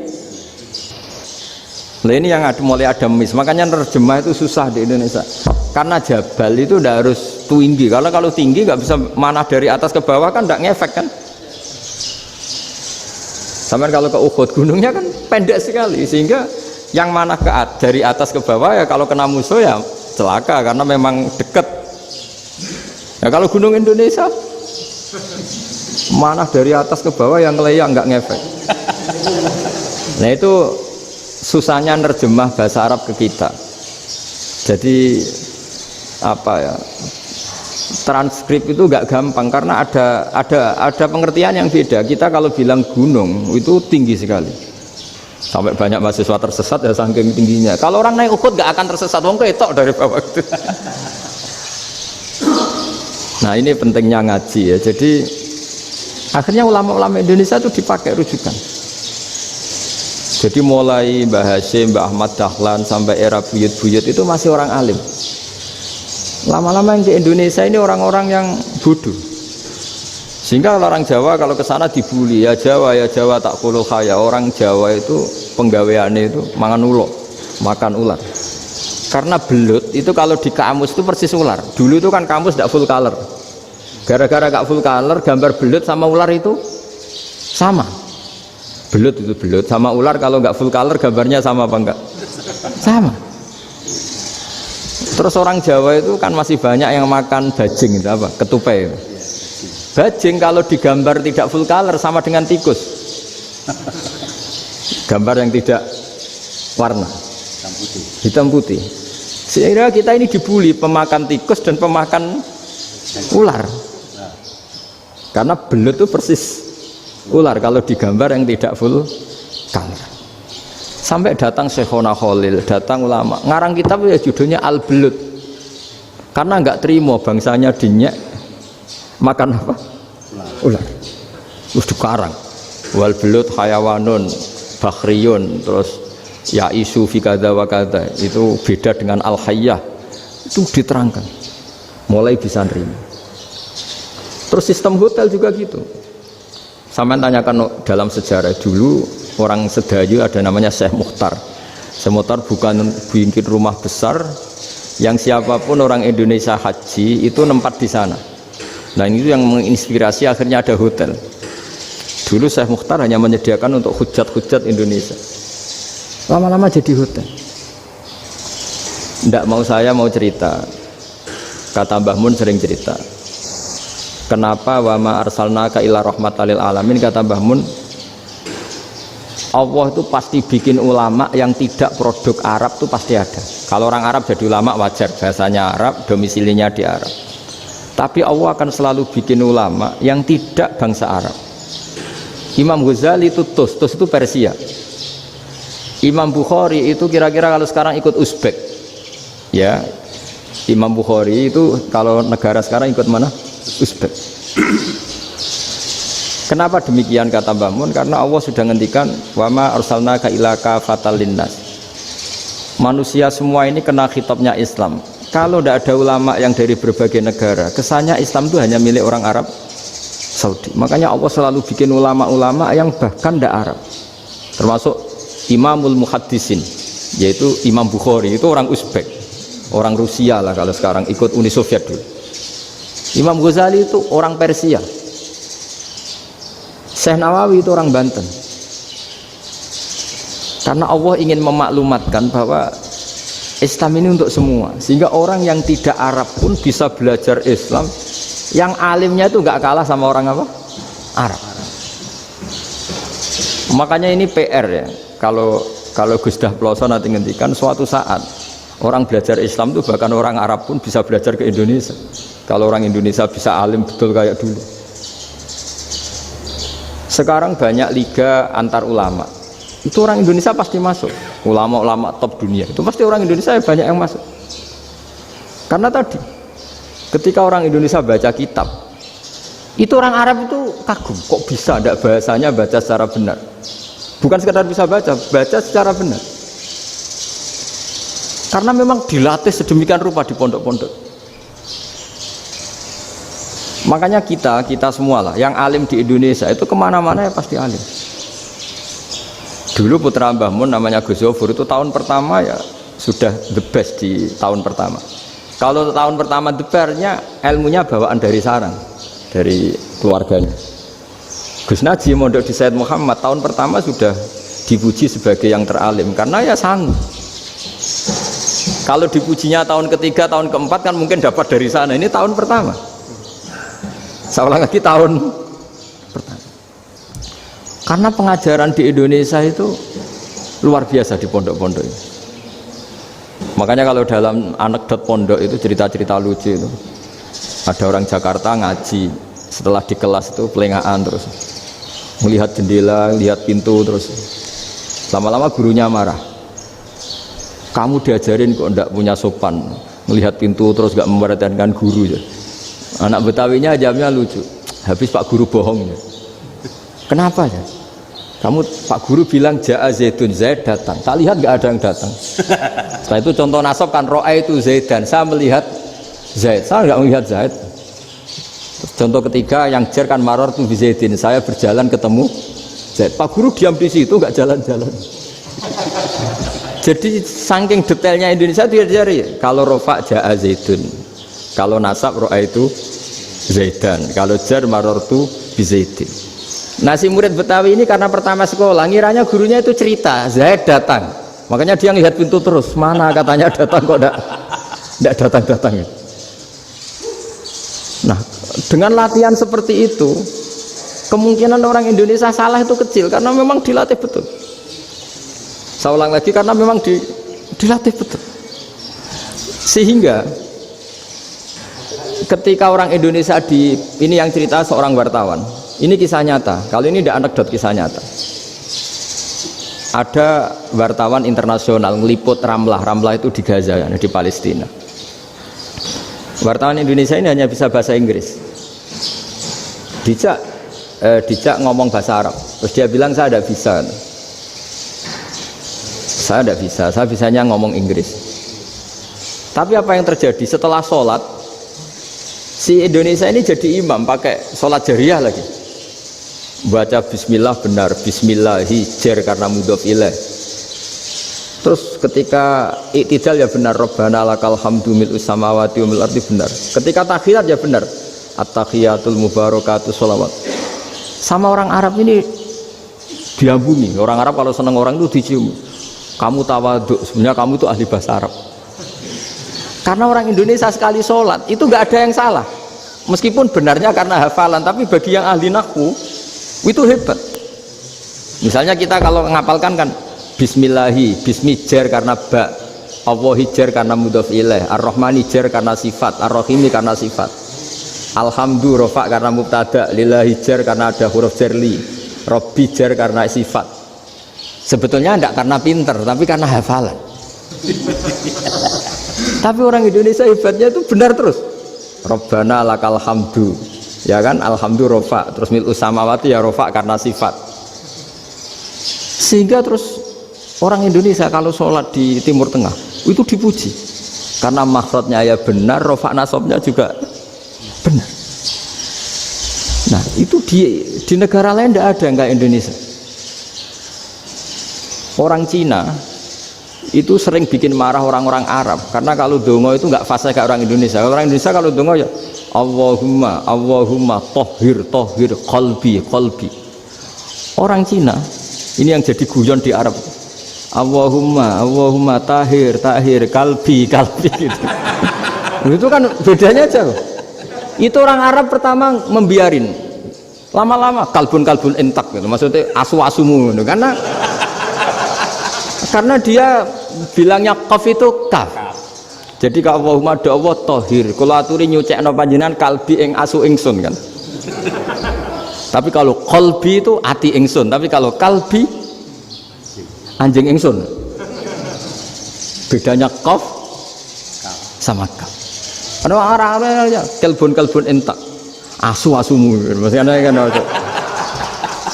Nah ini yang mulai ada mis. Makanya nerjemah itu susah di Indonesia. Karena jabal itu udah harus tinggi. Kalau tinggi nggak bisa manah dari atas ke bawah kan nggak ngefek kan? Sampean kalau ke Uhud gunungnya kan pendek sekali sehingga yang mana dari atas ke bawah ya kalau kena musuh ya celaka karena memang dekat. Ya kalau gunung Indonesia mana dari atas ke bawah yang ngeleyang nggak ngefek. Nah itu susahnya nerjemah bahasa Arab ke kita. Jadi apa ya, transkrip itu nggak gampang karena ada pengertian yang beda. Kita kalau bilang gunung itu tinggi sekali. Sampai banyak mahasiswa tersesat ya saking tingginya. Kalau orang naik Uhud gak akan tersesat, wong ketok dari bawah itu. Nah ini pentingnya ngaji ya. Jadi akhirnya ulama-ulama Indonesia itu dipakai rujukan. Jadi mulai Mbah Hasyim, Mbah Ahmad Dahlan sampai era buyut-buyut itu masih orang alim. Lama-lama yang di Indonesia ini orang-orang yang bodoh. Sehingga orang Jawa kalau ke sana dibully, ya Jawa tak kulul khaya. Orang Jawa itu penggaweannya itu makan ulo, makan ular. Karena belut itu kalau di kamus itu persis ular. Dulu itu kan kamus tidak full color. Gara-gara gak full color, gambar belut sama ular itu sama. Belut itu belut sama ular kalau nggak full color gambarnya sama apa enggak? Sama. Terus orang Jawa itu kan masih banyak yang makan bajing itu apa? Ketupai. Bajing kalau digambar tidak full color sama dengan tikus. Gambar yang tidak warna hitam putih. Sehingga kita ini dibully pemakan tikus dan pemakan ular. Karena belut itu persis ular kalau digambar yang tidak full color. Sampai datang Syekhona Khalil, datang ulama. Ngarang kitab ya judulnya Al-Belut. Karena nggak terima bangsanya dinyek makan apa? Ular. Terus dikarang. Wal belut hayawanun bakhriyun, terus ya isu fi kadza wa kadza. Itu beda dengan al hayyah. Itu diterangkan. Mulai bisa nerima. Terus sistem hotel juga gitu. Sampai tanyakan dalam sejarah dulu orang Sedayu ada namanya Syekh Mukhtar. Syekh Mukhtar bukan bikin rumah besar yang siapapun orang Indonesia haji itu nempat di sana. Nah itu yang menginspirasi akhirnya ada hotel. Dulu Syekh Mukhtar hanya menyediakan untuk hujat-hujat Indonesia. Lama-lama jadi hotel. Nggak mau saya mau cerita. Kata Mbah Mun sering cerita. Kenapa wa ma arsalnaka illa rahmatal lil alamin, kata Mbah Mun. Allah itu pasti bikin ulama yang tidak produk Arab itu pasti ada. Kalau orang Arab jadi ulama wajar, bahasanya Arab, domisilinya di Arab. Tapi Allah akan selalu bikin ulama yang tidak bangsa Arab. Imam Ghazali itu Tus itu Persia. Imam Bukhari itu kira-kira kalau sekarang ikut Uzbek. Ya, Imam Bukhari itu kalau negara sekarang ikut mana? Uzbek. Kenapa demikian kata Mbah Mun? Karena Allah sudah ngendikan wa ma arsalnaka illa kafatal linnas. Manusia semua ini kena khitabnya Islam. Kalau tidak ada ulama yang dari berbagai negara, kesannya Islam itu hanya milik orang Arab Saudi. Makanya Allah selalu bikin ulama-ulama yang bahkan tidak Arab. Termasuk Imamul Muhaddisin, yaitu Imam Bukhari, itu orang Uzbek, orang Rusia lah kalau sekarang, ikut Uni Soviet dulu. Imam Ghazali itu orang Persia. Syekh Nawawi itu orang Banten. Karena Allah ingin memaklumatkan bahwa Islam ini untuk semua, sehingga orang yang tidak Arab pun bisa belajar Islam, yang alimnya itu nggak kalah sama orang apa? Arab. Makanya ini PR ya. Kalau Gus Dah Ploso nanti ngendikan suatu saat Orang belajar Islam itu bahkan orang Arab pun bisa belajar ke Indonesia. Kalau orang Indonesia bisa alim betul kayak dulu. Sekarang banyak liga antar ulama. Itu orang Indonesia pasti masuk. Ulama-ulama top dunia. Itu pasti orang Indonesia banyak yang masuk. Karena tadi ketika orang Indonesia baca kitab, itu orang Arab itu kagum. Kok bisa ada bahasanya baca secara benar? Bukan sekedar bisa baca secara benar. Karena memang dilatih sedemikian rupa di pondok-pondok. Makanya kita semua lah, yang alim di Indonesia itu kemana-mana ya pasti alim. Dulu putra Mbah Mun namanya Gus Zofur itu tahun pertama ya sudah the best di tahun pertama. Kalau tahun pertama the best-nya ilmunya bawaan dari sarang, dari keluarganya. Gus Najim mondok di Said Muhammad tahun pertama sudah dipuji sebagai yang teralim karena ya sanggup. Kalau dipujinya tahun ketiga, tahun keempat kan mungkin dapat dari sana. Ini tahun pertama. Saya ulang lagi tahun pertama. Karena pengajaran di Indonesia itu luar biasa di pondok-pondok ini. Makanya kalau dalam anekdot pondok itu cerita-cerita lucu itu. Ada orang Jakarta ngaji, setelah di kelas itu pelengahan terus. Melihat jendela, lihat pintu terus. Lama-lama gurunya marah. Kamu diajarin kok ndak punya sopan, melihat pintu terus gak memperhatikan guru ya. Anak Betawinya jamnya lucu. Habis Pak Guru bohong ya. Kenapa ya? Kamu Pak Guru bilang Ja'a Zaidun, Zaid datang. Tak lihat gak ada yang datang. Setelah itu contoh nasab kan ro'a itu Zaidan. Saya melihat Zaid, saya gak melihat Zaid. Terus contoh ketiga yang jer kan maror tuh Zaidin. Saya berjalan ketemu Zaid. Pak Guru diam di situ gak jalan-jalan. Jadi saking detailnya Indonesia dia cari. Kalau rofa Ja'a Zaidun, kalau nasab ro'a itu Zaidan, kalau jar marortu bizaidin. Nasi murid Betawi ini karena pertama sekolah ngiranya gurunya itu cerita Zaid datang, makanya dia ngelihat pintu terus. Mana katanya datang kok enggak datang-datang. Nah, dengan latihan seperti itu kemungkinan orang Indonesia salah itu kecil karena memang dilatih betul. Saya ulang lagi karena memang dilatih betul. Sehingga ketika orang Indonesia ini yang cerita seorang wartawan. Ini kisah nyata. Kalau ini tidak anekdot, kisah nyata. Ada wartawan internasional ngeliput Ramlah. Ramlah itu di Gaza, ya, di Palestina. Wartawan Indonesia ini hanya bisa bahasa Inggris. Dijak ngomong bahasa Arab. Terus dia bilang saya tidak bisa. Saya tidak bisa, saya bisanya ngomong Inggris. Tapi apa yang terjadi setelah sholat, si Indonesia ini jadi imam pakai sholat jariyah lagi. Baca bismillah benar, bismillahi jar karena mudhof ilaih. Terus ketika iktidal ya benar, Rabbana lakal hamdu mil'us samawati wa mil'ul ardi benar. Ketika tahiyat ya benar, at-tahiyatul mubarakatuh sholawat. Sama orang Arab ini diambungi. Orang Arab kalau seneng orang itu dicium. Kamu tawaduk, sebenarnya kamu itu ahli bahasa Arab. Karena orang Indonesia sekali sholat itu nggak ada yang salah, meskipun benarnya karena hafalan, tapi bagi yang ahli nahwu itu hebat. Misalnya kita kalau ngapalkan kan bismillahi, bismi jar karena ba, Allahi jar karena mudhof ilaih, ar-rahmani jar karena sifat, ar-rahimi karena sifat, alhamdu rofa karena mubtada, lillahi jar karena ada huruf jarli, robbi jar karena sifat. Sebetulnya tidak karena pinter, tapi karena hafalan. Tapi orang Indonesia hebatnya itu benar terus. Rabbana lakal hamdu, ya kan, alhamdu rofa, terus mil'us samawati ya rofa karena sifat. Sehingga terus orang Indonesia kalau sholat di Timur Tengah itu dipuji karena makhrajnya ya benar, rofa nasabnya juga benar. Nah itu di negara lain tidak ada yang kayak Indonesia. Orang Cina itu sering bikin marah orang-orang Arab karena kalau dongo itu nggak fasih kayak orang Indonesia. Orang Indonesia kalau dongo ya Allahumma tohir qalbi. Orang Cina ini yang jadi guyon di Arab, Allahumma tahir kalbi gitu. Itu kan bedanya jauh. Itu orang Arab pertama membiarin, lama-lama kalbun entak gitu, maksudnya asu-asumu gitu. Karena dia bilangnya qaf itu kaf. Jadi ka Allahumma do Allah tahir, kula aturi nyucekno panjenengan kalbi ing asu ingsun kan. Tapi kalau qalbi itu ati ingsun, tapi kalau kalbi anjing ingsun. Bedanya qaf sama kaf. Ana orang ya kelbon entak. Asu-asumu maksudnya kan.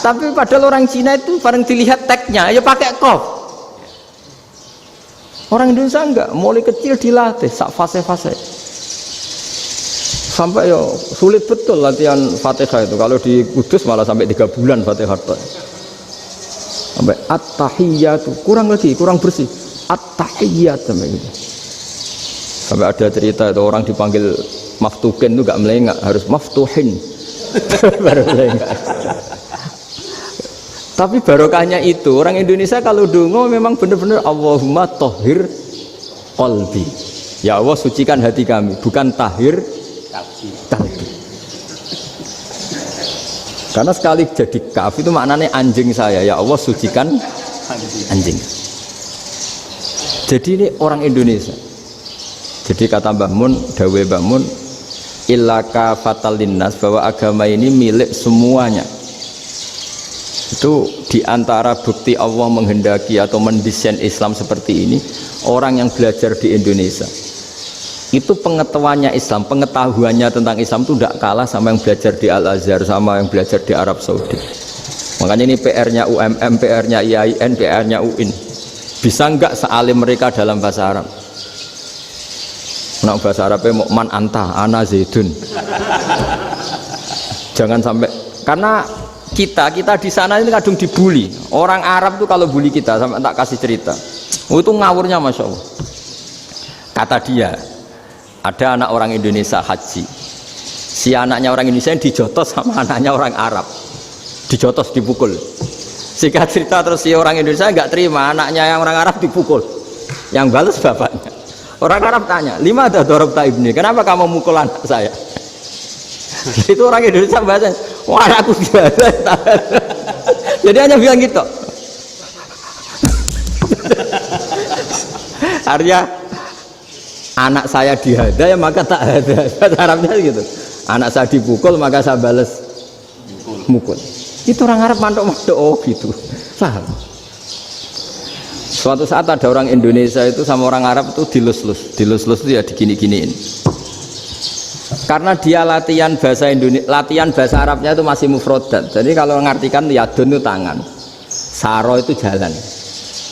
Tapi padahal orang Cina itu bareng dilihat teksnya ya pakai qaf. Orang Indonesia enggak, mulai kecil dilatih sak fase-fase. Sampai ya sulit betul latihan Fatihah itu. Kalau di Kudus malah sampai 3 bulan Fatihah. Sampai at-tahiyyatu, kurang bersih. At-tahiyyat sampai gitu. Sampai ada cerita itu orang dipanggil maftuhin itu enggak melengak, harus maftuhin. Baru melengak. Tapi barokahnya itu orang Indonesia kalau dongo memang benar-benar Allahumma tahhir qalbi. Ya Allah sucikan hati kami, bukan tahhir kalbi. Karena sekali jadi kaf itu maknanya anjing saya. Ya Allah sucikan anjing. Jadi ini orang Indonesia. Jadi kata Mbah Mun, dawuh Mbah Mun, illa kafatal linnas, bahwa agama ini milik semuanya. Itu diantara bukti Allah menghendaki atau mendesain Islam seperti ini, orang yang belajar di Indonesia itu pengetahuannya Islam, pengetahuannya tentang Islam itu tidak kalah sama yang belajar di Al-Azhar, sama yang belajar di Arab Saudi. Makanya ini PR-nya UMM, PR-nya IAIN, PR-nya UIN. Bisa enggak sealim mereka dalam bahasa Arab? Nah, bahasa Arabnya mau man anta, ana zaidun. Jangan sampai, karena kita di sana ini kadung dibully. Orang Arab tuh kalau bully kita, sampai tak kasih cerita. Itu ngawurnya Masya Allah. Kata dia, ada anak orang Indonesia haji. Si anaknya orang Indonesia yang dijotos sama anaknya orang Arab. Dijotos, dipukul. Singkat cerita terus si orang Indonesia nggak terima, anaknya yang orang Arab dipukul. Yang balas bapaknya. Orang Arab tanya, lima ada dorobta ibni, kenapa kamu mukul anak saya? Itu orang Indonesia bahasa, wah aku gimana? Jadi hanya bilang gitu. Artinya anak saya dihada ya maka tak ada. Bahasa Arabnya gitu. Anak saya dipukul maka saya balas mukul. Itu orang Arab mantok-mantok oh gitu. Paham? Suatu saat ada orang Indonesia itu sama orang Arab itu dilus-lus itu ya digini-giniin. Karena dia latihan bahasa Indonesia, latihan bahasa Arabnya itu masih mufrodat. Jadi kalau mengartikan yadun itu tangan, saro itu jalan.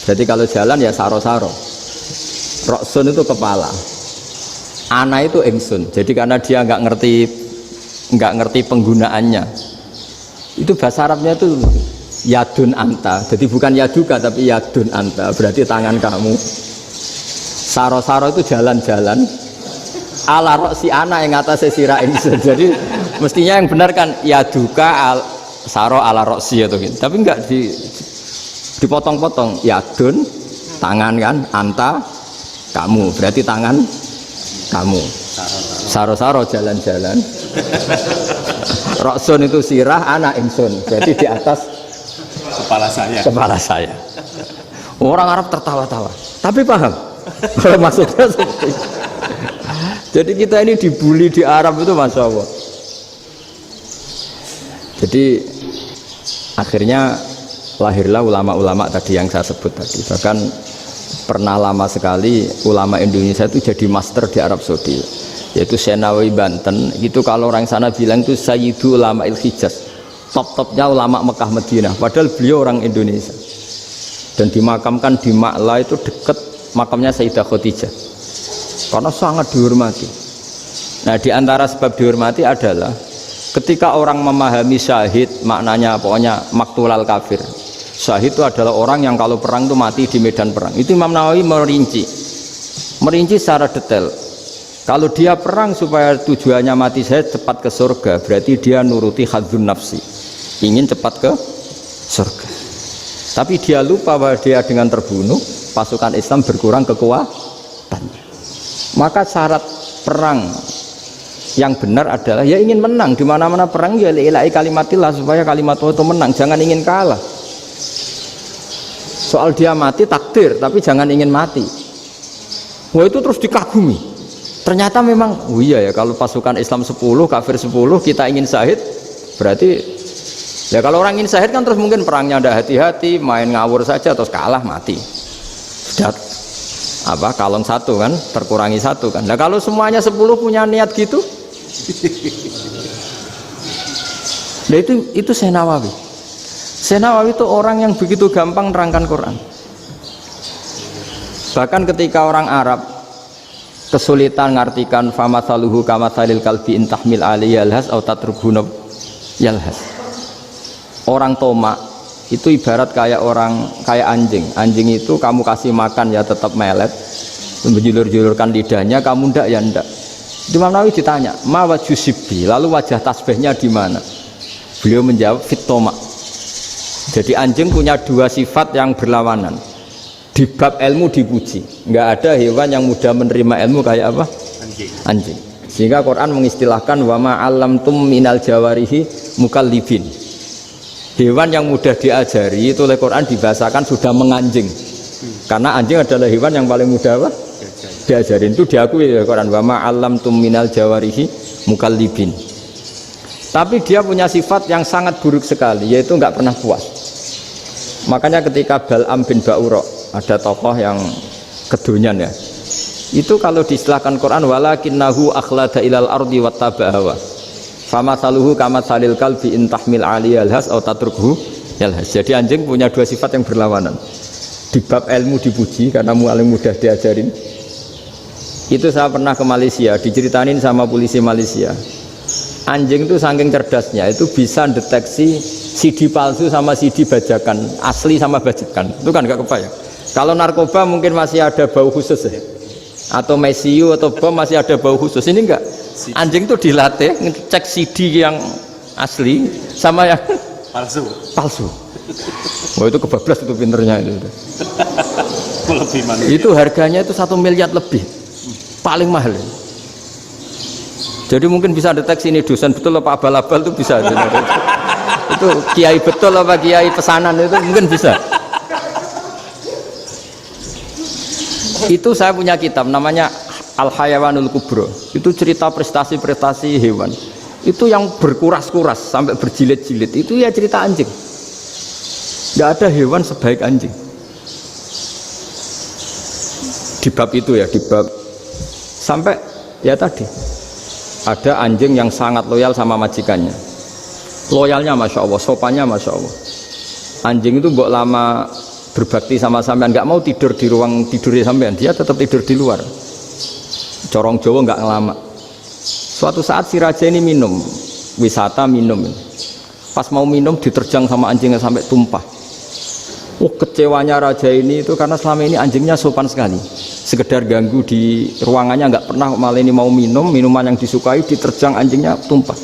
Jadi kalau jalan ya saro-saro. Roksun itu kepala. Ana itu ingsun. Jadi karena dia nggak ngerti penggunaannya. Itu bahasa Arabnya itu yadun anta. Jadi bukan yaduka tapi yadun anta. Berarti tangan kamu. Saro-saro itu jalan-jalan. Ala roksi ana yang atasnya sirah ingsun. Jadi mestinya yang benar kan yaduka saro ala roksi atau gitu. Tapi enggak dipotong-potong. Yadun tangan kan, anta kamu. Berarti tangan kamu. Saro-saro jalan-jalan. Roksun itu sirah, anak ingsun. Jadi di atas kepala saya. Orang Arab tertawa-tawa. Tapi paham. Kalau maksudnya seperti itu. Jadi kita ini dibully di Arab itu Masya Allah. Jadi akhirnya lahirlah ulama-ulama tadi yang saya sebut tadi. Bahkan pernah lama sekali ulama Indonesia itu jadi master di Arab Saudi, yaitu Senawi Banten. Itu kalau orang sana bilang itu Sayyidu Ulama Il-Hijaz, top-topnya ulama Mekah Madinah. Padahal beliau orang Indonesia dan dimakamkan di Ma'la itu dekat makamnya Sayyidah Khadijah karena sangat dihormati. Nah, di antara sebab dihormati adalah ketika orang memahami syahid, maknanya pokoknya maktulal kafir. Syahid itu adalah orang yang kalau perang itu mati di medan perang. Itu Imam Nawawi merinci secara detail. Kalau dia perang supaya tujuannya mati syahid cepat ke surga, berarti dia nuruti hadzun nafsi, ingin cepat ke surga. Tapi dia lupa bahwa dia dengan terbunuh pasukan Islam berkurang kekuatannya. Maka syarat perang yang benar adalah ya ingin menang. Di mana-mana perang ya ilahi kalimatillah, supaya kalimat Allah itu menang, jangan ingin kalah. Soal dia mati takdir, tapi jangan ingin mati. Wah, itu terus dikagumi. Ternyata memang, oh iya ya, kalau pasukan Islam 10, kafir 10, kita ingin syahid, berarti ya kalau orang ingin syahid kan terus mungkin perangnya ada hati-hati, main ngawur saja terus kalah mati. Sudah apa kalong satu kan, terkurangi satu kan. Nah kalau semuanya 10 punya niat gitu, nah itu Syekh Nawawi. Syekh Nawawi itu orang yang begitu gampang nerangkan Quran. Bahkan ketika orang Arab kesulitan ngartikan famathaluhu kamathalil kalbi intahmil alaihi yalhas atau tatrukhu yalhas. Orang tomak itu ibarat kayak anjing. Anjing itu kamu kasih makan ya tetap melet, menjulur-julurkan lidahnya, kamu ndak ya ndak. Imam Nawawi ditanya, "Ma wajhusibi?" Lalu wajah tasbihnya di mana? Beliau menjawab, "Fit tomak." Jadi anjing punya dua sifat yang berlawanan. Di bab ilmu dipuji, nggak ada hewan yang mudah menerima ilmu kayak apa? Anjing. Sehingga Quran mengistilahkan wa ma 'allamtum minal jawarihi mukallibin. Hewan yang mudah diajari itu oleh Quran dibahasakan sudah menganjing. Karena anjing adalah hewan yang paling mudah apa? Diajarin, itu diakui oleh Quran wa ma 'allamtum minal jawarihi mukallibin. Tapi dia punya sifat yang sangat buruk sekali, yaitu nggak pernah puas. Makanya ketika Bal'am bin Ba'ura, ada tokoh yang kedonyan ya, itu kalau diistilahkan Quran walakinnahu akhlada ilal ardi wattaba hawa famathaluhu kamathalil kalbi intahmil alaihi yalhas atau tatrukhu yalhas. Jadi anjing punya dua sifat yang berlawanan. Di bab ilmu dipuji karena paling mudah diajarin. Itu saya pernah ke Malaysia, diceritain sama polisi Malaysia. Anjing itu saking cerdasnya itu bisa deteksi CD palsu sama CD bajakan, asli sama bajakan. Itu kan gak kebayang. Kalau narkoba mungkin masih ada bau khusus ya, atau mesiu atau bom masih ada bau khusus. Ini enggak, anjing itu dilatih ngecek CD yang asli sama yang palsu. Wah itu kebablas itu pinternya itu. Itu harganya itu 1 miliar lebih, paling mahal. Jadi mungkin bisa deteksi ini dosen betul apa abal-abal itu bisa. Itu kiai betul apa kiai pesanan itu mungkin bisa. Itu saya punya kitab namanya Al-Hayawanul Kubro. Itu cerita prestasi-prestasi hewan. Itu yang berkuras-kuras sampai berjilid-jilid. Itu ya cerita anjing. Tidak ada hewan sebaik anjing. Di bab itu ya, di bab sampai ya tadi ada anjing yang sangat loyal sama majikannya. Loyalnya Masya Allah, sopannya Masya Allah. Anjing itu mbok lama berbakti sama sampean, nggak mau tidur di ruang tidurnya sampean, dia tetap tidur di luar. Corong Jawa nggak ngelama. Suatu saat si raja ini minum, wisata minum. Pas mau minum diterjang sama anjingnya sampai tumpah. Kecewanya raja ini itu karena selama ini anjingnya sopan sekali. Sekedar ganggu di ruangannya nggak pernah, malah ini mau minum, minuman yang disukai diterjang anjingnya tumpah.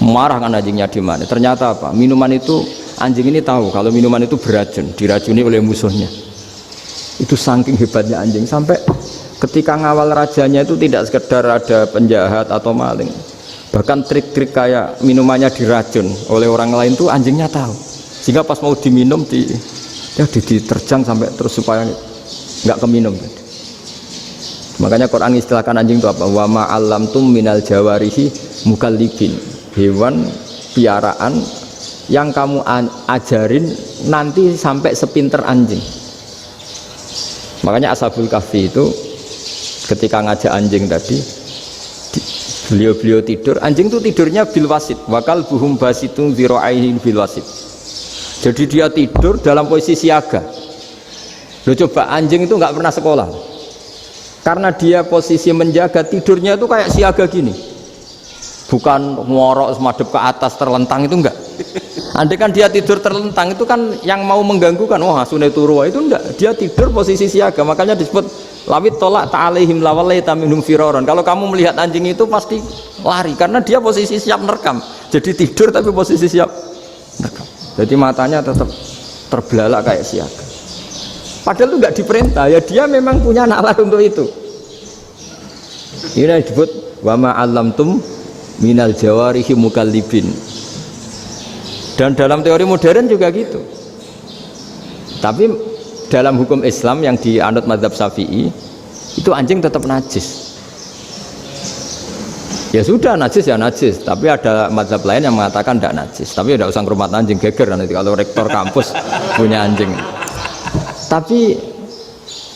Marah kan anjingnya di mana? Ternyata apa? Minuman itu, anjing ini tahu kalau minuman itu beracun, diracuni oleh musuhnya. Itu saking hebatnya anjing sampai ketika ngawal rajanya itu tidak sekedar ada penjahat atau maling, bahkan trik-trik kayak minumannya diracun oleh orang lain tuh anjingnya tahu. Sehingga pas mau diminum diterjang sampai terus supaya nggak keminum. Makanya Quran istilahkan anjing itu apa? Wa ma 'allamtum minal jawarihi mukallibin. Hewan piaraan yang kamu ajarin nanti sampai sepinter anjing. Makanya Ashabul Kahfi itu ketika ngajak anjing tadi, beliau tidur, anjing itu tidurnya bil wasit, wakal buhum basitun zira'aihi bil wasit. Jadi dia tidur dalam posisi siaga. Loh coba, anjing itu nggak pernah sekolah, karena dia posisi menjaga, tidurnya itu kayak siaga gini. Bukan ngorok semadep ke atas terlentang, itu enggak. Andai kan dia tidur terlentang itu kan yang mau mengganggu kan, wah sunai turwa, itu enggak. Dia tidur posisi siaga, makanya disebut lawit tolak ta'alaihim lawalaita minhum firoron. Kalau kamu melihat anjing itu pasti lari karena dia posisi siap merekam. Jadi tidur tapi posisi siap merekam. Jadi matanya tetap terbelalak kayak siaga. Padahal itu enggak diperintah, ya dia memang punya nalar untuk itu. Ini disebut wa ma 'allamtum minal jawarihi mukallibin. Dan dalam teori modern juga gitu. Tapi dalam hukum Islam yang dianut mazhab Syafi'i itu anjing tetap najis. Ya sudah, najis ya najis, tapi ada mazhab lain yang mengatakan tidak najis. Tapi tidak usah ngurmat anjing, geger nanti kalau rektor kampus punya anjing. Tapi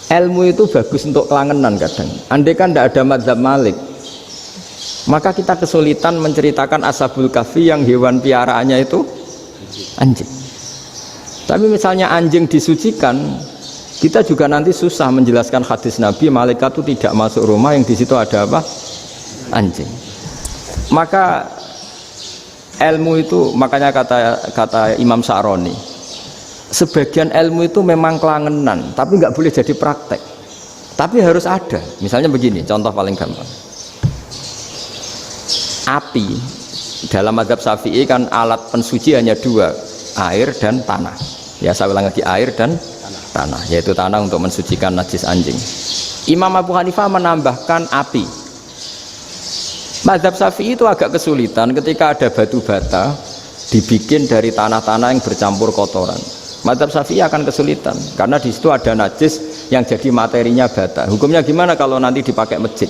ilmu itu bagus untuk kelangenan kadang. Andai kan tidak ada mazhab Malik, maka kita kesulitan menceritakan Ashabul Kahfi yang hewan piaraannya itu anjing. Tapi misalnya anjing disucikan, kita juga nanti susah menjelaskan hadis Nabi malaikat itu tidak masuk rumah yang di situ ada apa? Anjing. Maka ilmu itu, makanya kata Imam Sa'roni, sebagian ilmu itu memang kelangenan, tapi nggak boleh jadi praktek. Tapi harus ada. Misalnya begini, contoh paling gampang. Api dalam mazhab Syafi'i kan alat pensuci hanya dua, air dan tanah. Ya saya ulang lagi, air dan tanah, yaitu tanah untuk mensucikan najis anjing. Imam Abu Hanifah menambahkan api. Mazhab Syafi'i itu agak kesulitan ketika ada batu bata dibikin dari tanah-tanah yang bercampur kotoran. Mazhab Syafi'i akan kesulitan karena di situ ada najis yang jadi materinya bata. Hukumnya gimana kalau nanti dipakai masjid?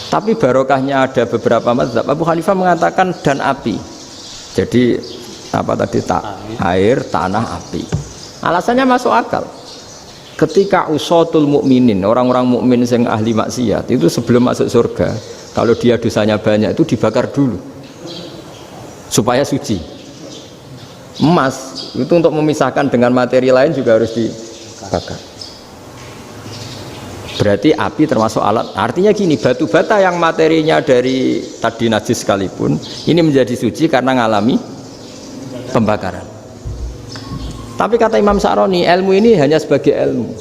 Tapi barokahnya ada beberapa mazhab. Abu Hanifah mengatakan dan api. Jadi apa tadi, air, tanah, api. Alasannya masuk akal. Ketika usatul mukminin, orang-orang mukmin yang ahli maksiat itu sebelum masuk surga, kalau dia dosanya banyak itu dibakar dulu supaya suci. Emas itu untuk memisahkan dengan materi lain juga harus dibakar. Berarti api termasuk alat. Artinya gini, batu bata yang materinya dari tadi najis sekalipun ini menjadi suci karena mengalami pembakaran. Tapi kata Imam Sa'roni, ilmu ini hanya sebagai ilmu.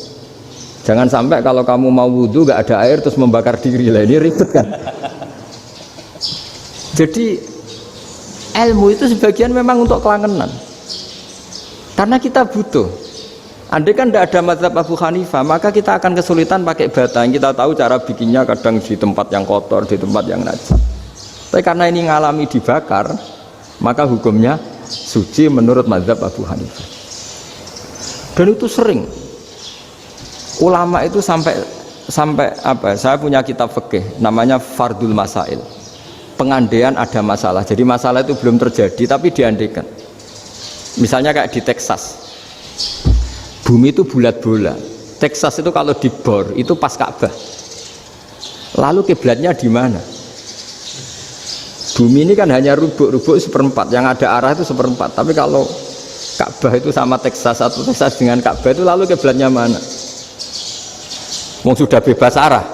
Jangan sampai kalau kamu mau wudhu gak ada air terus membakar diri lah, ini ribet kan. Jadi ilmu itu sebagian memang untuk kelangenan. Karena kita butuh. Andai kan tidak ada mazhab Abu Hanifah, maka kita akan kesulitan pakai bata. Yang kita tahu cara bikinnya kadang di tempat yang kotor, di tempat yang najis. Tapi karena ini ngalami dibakar, maka hukumnya suci menurut mazhab Abu Hanifah. Dan itu sering ulama itu sampai apa? Saya punya kitab fikih namanya Fardul Masail. Pengandaian ada masalah. Jadi masalah itu belum terjadi tapi diandaikan. Misalnya kayak di Texas. Bumi itu bulat bola. Texas itu kalau dibor itu pas Ka'bah. Lalu kiblatnya di mana? Bumi ini kan hanya rubuk-rubuk seperempat, yang ada arah itu seperempat. Tapi kalau Ka'bah itu sama Texas atau Texas dengan Ka'bah itu lalu kiblatnya mana? Wong sudah bebas arah.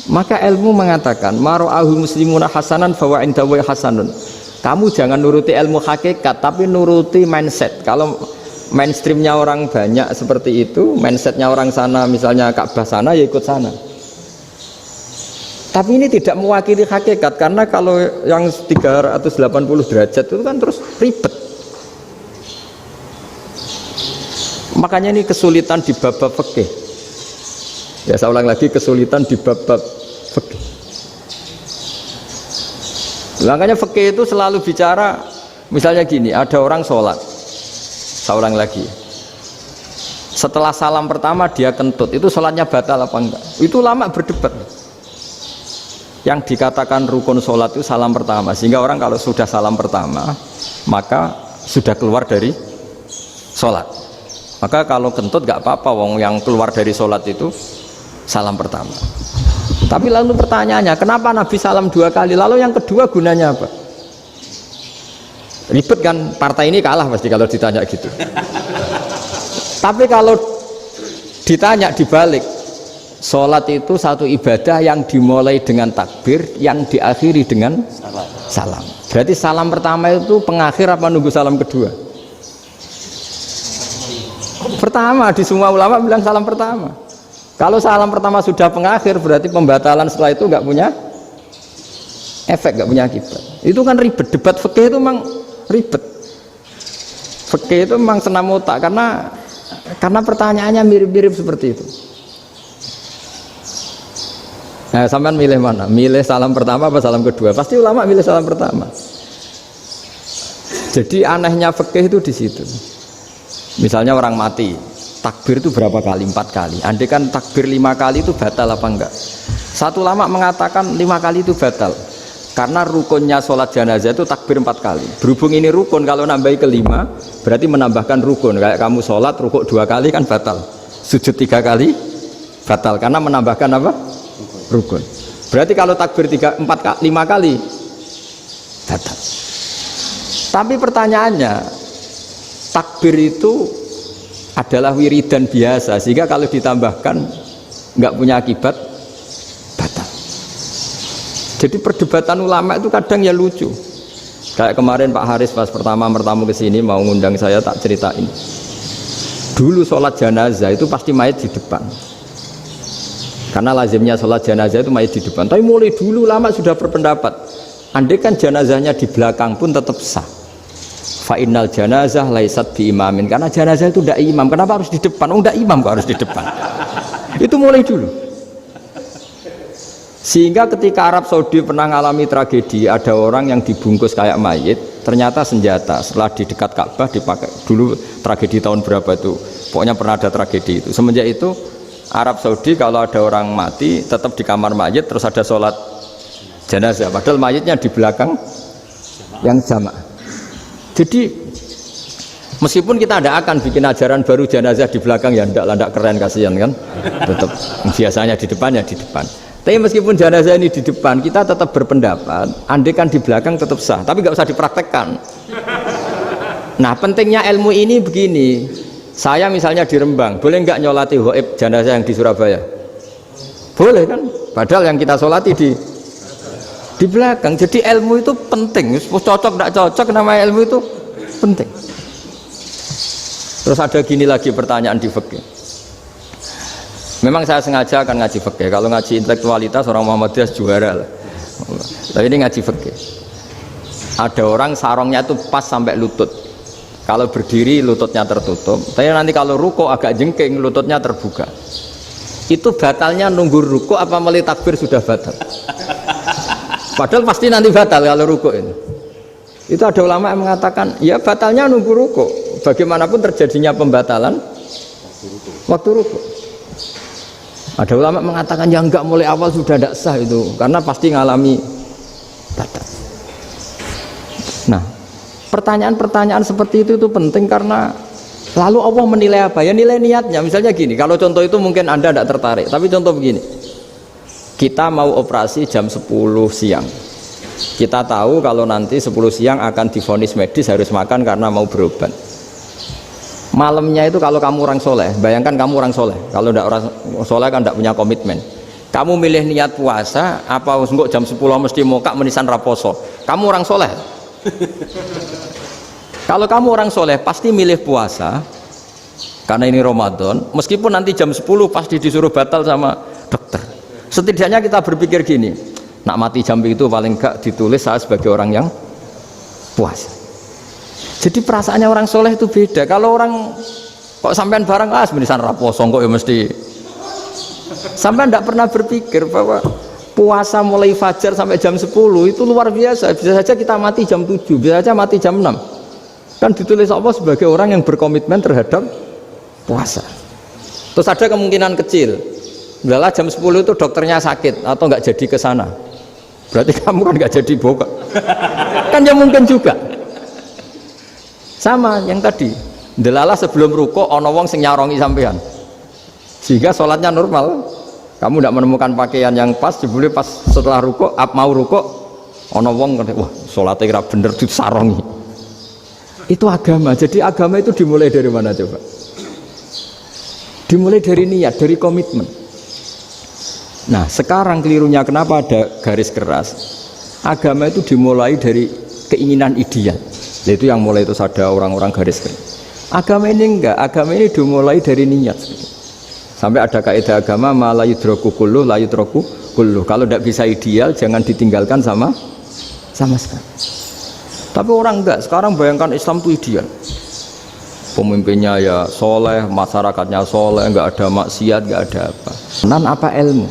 Maka ilmu mengatakan mara'ahul muslimuna hasanan fawa indahu hasanun. Kamu jangan nuruti ilmu hakikat tapi nuruti mindset. Kalau mainstreamnya orang banyak seperti itu, mindsetnya orang sana misalnya Ka'bah sana ya ikut sana. Tapi ini tidak mewakili hakikat karena kalau yang 380 derajat itu kan terus ribet. Makanya ini kesulitan di bab-bab fikih. Ya saya ulang lagi, kesulitan di bab-bab fikih. Makanya fikih itu selalu bicara, misalnya gini, ada orang sholat. Saya ulang lagi. Setelah salam pertama dia kentut, itu sholatnya batal apa enggak? Itu lama berdebat. Yang dikatakan rukun sholat itu salam pertama, sehingga orang kalau sudah salam pertama, maka sudah keluar dari sholat. Maka kalau kentut gak apa-apa, wong yang keluar dari sholat itu salam pertama. Tapi lalu pertanyaannya, kenapa Nabi salam 2 kali? Lalu yang kedua gunanya apa? Ribet kan, partai ini kalah pasti kalau ditanya gitu. Tapi kalau ditanya dibalik, sholat itu satu ibadah yang dimulai dengan takbir, yang diakhiri dengan salam. Berarti salam pertama itu pengakhir apa nunggu salam kedua? Pertama, di semua ulama bilang salam pertama. Kalau salam pertama sudah pengakhir berarti pembatalan setelah itu nggak punya efek, nggak punya akibat. Itu kan ribet. Debat fikih itu memang ribet. Fikih itu memang senam otak karena pertanyaannya mirip-mirip seperti itu. Nah, sampean milih mana? Milih salam pertama apa salam kedua? Pasti ulama milih salam pertama. Jadi anehnya fikih itu di situ. Misalnya orang mati, takbir itu berapa kali? 4 kali. Andai kan takbir 5 kali itu batal apa enggak? Satu ulama mengatakan 5 kali itu batal. Karena rukunnya sholat jenazah itu takbir 4 kali. Berhubung ini rukun, kalau nambahi ke 5 berarti menambahkan rukun. Kayak kamu sholat rukuk 2 kali kan batal. Sujud 3 kali batal karena menambahkan apa? Rukun. Berarti kalau takbir 5 kali batal. Tapi pertanyaannya, takbir itu adalah wiridan biasa, sehingga kalau ditambahkan nggak punya akibat batal. Jadi perdebatan ulama itu kadang ya lucu. Kayak kemarin Pak Haris pas pertama bertamu ke sini mau ngundang saya, tak ceritain. Dulu sholat jenazah itu pasti mayat di depan. Karena lazimnya sholat jenazah itu mayat di depan. Tapi mulai dulu ulama sudah berpendapat, andai kan jenazahnya di belakang pun tetap sah. Fa innal janazah laisat bi imamin. Karena jenazah itu tidak imam. Kenapa harus di depan? Oh, tidak imam kok harus di depan. Itu mulai dulu. Sehingga ketika Arab Saudi pernah mengalami tragedi, ada orang yang dibungkus kayak mayit, ternyata senjata. Setelah di dekat Ka'bah dipakai. Dulu tragedi tahun berapa itu? Pokoknya pernah ada tragedi itu. Semenjak itu Arab Saudi kalau ada orang mati tetap di kamar mayit, terus ada sholat jenazah. Padahal mayitnya di belakang yang jamaah. Jadi meskipun kita tidak akan bikin ajaran baru jenazah di belakang, ya tidak keren, kasihan kan. Tetap biasanya di depan ya di depan. Tapi meskipun jenazah ini di depan, kita tetap berpendapat andai kan di belakang tetap sah, tapi nggak usah dipraktekkan. Nah, pentingnya ilmu ini begini. Saya misalnya di Rembang, boleh nggak nyolati ghaib jenazah yang di Surabaya? Boleh kan? Padahal yang kita solati di belakang. Jadi ilmu itu penting. Cocok tidak cocok, nama ilmu itu penting. Terus ada gini lagi pertanyaan di fikih. Memang saya sengaja akan ngaji fikih. Kalau ngaji intelektualitas orang Muhammadiyah juara lah. Tapi ini ngaji fikih. Ada orang sarongnya itu pas sampai lutut. Kalau berdiri lututnya tertutup. Tapi nanti kalau ruko agak jengking lututnya terbuka. Itu batalnya nunggu ruko apa mulai takbir sudah batal? Padahal pasti nanti batal kalau ruko ini. Itu ada ulama yang mengatakan, ya batalnya nunggu ruko. Bagaimanapun terjadinya pembatalan waktu ruko. Ada ulama mengatakan yang enggak mulai awal sudah tidak sah itu, karena pasti ngalami batal. Nah, pertanyaan-pertanyaan seperti itu penting karena lalu Allah menilai apa? Ya nilai niatnya. Misalnya gini, kalau contoh itu mungkin Anda tidak tertarik, tapi contoh begini. Kita mau operasi jam 10 siang. Kita tahu kalau nanti 10 siang akan divonis medis harus makan karena mau berobat. Malamnya itu kalau kamu orang soleh, bayangkan kamu orang soleh. Kalau tidak orang soleh kan tidak punya komitmen. Kamu milih niat puasa, apa enggak jam 10 mesti mokak menisan raposo. Kamu orang soleh. Kalau kamu orang soleh pasti milih puasa karena ini Ramadan. Meskipun nanti jam 10 pasti disuruh batal sama dokter. Setidaknya kita berpikir gini, nak mati jam itu paling enggak ditulis saya sebagai orang yang puasa. Jadi perasaannya orang soleh itu beda. Kalau orang kok sampean barang menisan raposo kok ya mesti. Sampean tidak pernah berpikir bahwa puasa mulai fajar sampai jam 10 itu luar biasa. Bisa saja kita mati jam 7, bisa saja mati jam 6. Kan ditulis Allah sebagai orang yang berkomitmen terhadap puasa. Terus ada kemungkinan kecil, adalah jam 10 itu dokternya sakit atau nggak jadi ke sana. Berarti kamu kan nggak jadi boga. Kan ya mungkin juga. Sama yang tadi, delala sebelum ruko ono wong sing nyarongi sampean. Sehingga sholatnya normal. Kamu tidak menemukan pakaian yang pas, jebule pas setelah ruko, mau ruko ono wong wah sholatnya kira bener disarongi. Itu agama. Jadi agama itu dimulai dari mana coba? Dimulai dari niat, dari komitmen. Nah, sekarang kelirunya kenapa ada garis keras? Agama itu dimulai dari keinginan ideal. Itu yang mulai itu ada orang-orang garis keras. Agama ini enggak, agama ini dimulai dari niat. Sampai ada kaidah agama la yudraku kulluh la yudraku kulluh. Kalau tidak bisa ideal jangan ditinggalkan sama sekali. Tapi orang enggak, sekarang bayangkan Islam itu ideal. Pemimpinnya ya soleh, masyarakatnya soleh, enggak ada maksiat, enggak ada apa. Nan apa ilmu?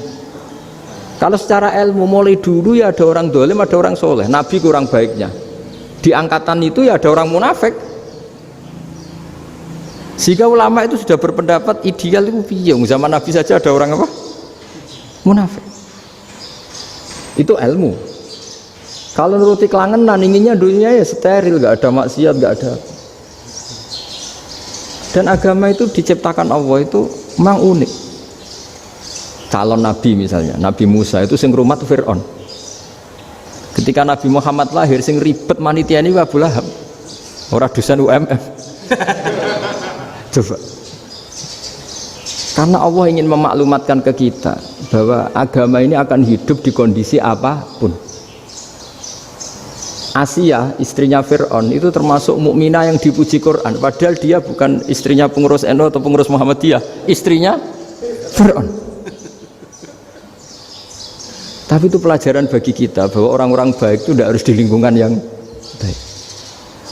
Kalau secara ilmu mulai dulu ya ada orang dolim, ada orang soleh. Nabi kurang baiknya. Di angkatan itu ya ada orang munafik. Sehingga ulama itu sudah berpendapat ideal itu piye? Zaman Nabi saja ada orang apa? Munafik. Itu ilmu. Kalau nuruti kelangenan inginnya dunia ya steril, nggak ada maksiat, nggak ada. Dan agama itu diciptakan Allah itu memang unik. Calon Nabi misalnya, Nabi Musa itu sing rumat Fir'aun. Ketika Nabi Muhammad lahir sing ribet manitia ini Abu Lahab. Orang dosen UMF. Coba. Karena Allah ingin memaklumatkan ke kita bahwa agama ini akan hidup di kondisi apapun. Asia, istrinya Fir'aun itu termasuk mukminah yang dipuji Quran. Padahal dia bukan istrinya pengurus NU atau pengurus Muhammadiyah, istrinya Fir'aun. Tapi itu pelajaran bagi kita bahwa orang-orang baik itu tidak harus di lingkungan yang baik.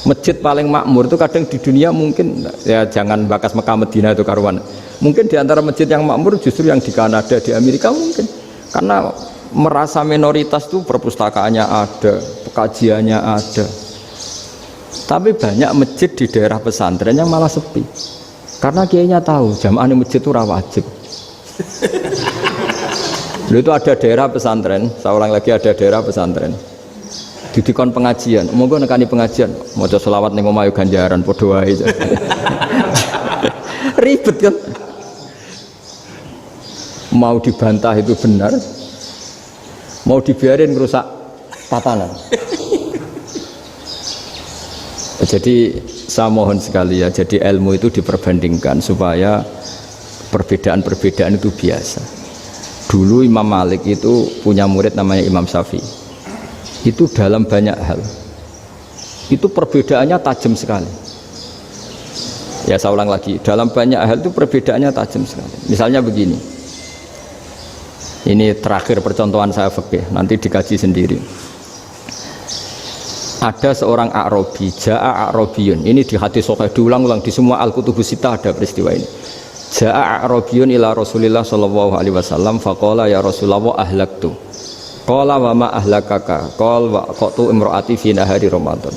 Masjid paling makmur itu kadang di dunia mungkin ya jangan bakas Mekah Medina itu karuan. Mungkin di antara masjid yang makmur justru yang di Kanada, di Amerika mungkin. Karena merasa minoritas itu perpustakaannya ada, kajiannya ada. Tapi banyak masjid di daerah pesantren yang malah sepi. Karena kiainya tahu jamaah di masjid itu wajib. Lalu itu ada daerah pesantren, saya ulang lagi ada daerah pesantren. Didikon pengajian, monggo nekani pengajian, maca selawat ning omah ganjaran padha wae. Ribet kan? Mau dibantah itu benar, mau dibiarin merusak tatanan. Jadi saya mohon sekali ya, jadi ilmu itu diperbandingkan supaya perbedaan-perbedaan itu biasa. Dulu Imam Malik itu punya murid namanya Imam Syafi'i. Itu dalam banyak hal itu perbedaannya tajam sekali. Ya saya ulang lagi, dalam banyak hal itu perbedaannya tajam sekali. Misalnya begini, ini terakhir percontohan saya fikih, nanti dikaji sendiri. Ada seorang A'rabi, Ja'a A'rabiyun, ini di hadis sahih diulang-ulang di semua Al-Kutubus Sittah ada peristiwa ini. Ja'a A'rabiyun ila Rasulillah sallallahu alaihi wasallam faqala ya Rasulullah ahlaktu. Qala wa ma ahlakaka qal wa qatu imraati fi nahari Ramadan.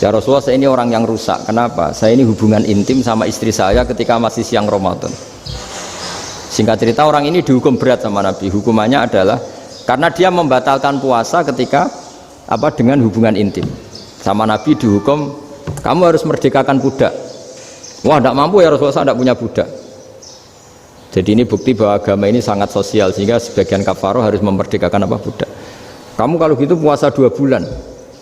Ya Rasulullah, saya ini orang yang rusak. Kenapa? Saya ini hubungan intim sama istri saya ketika masih siang Ramadan. Singkat cerita orang ini dihukum berat sama Nabi. Hukumannya adalah karena dia membatalkan puasa ketika dengan hubungan intim. Sama Nabi dihukum kamu harus merdekakan budak. Wah, tidak mampu ya Rasulullah, saya tidak punya budak. Jadi ini bukti bahwa agama ini sangat sosial sehingga sebagian kafaroh harus memerdekakan budak. Kamu kalau gitu puasa 2 bulan,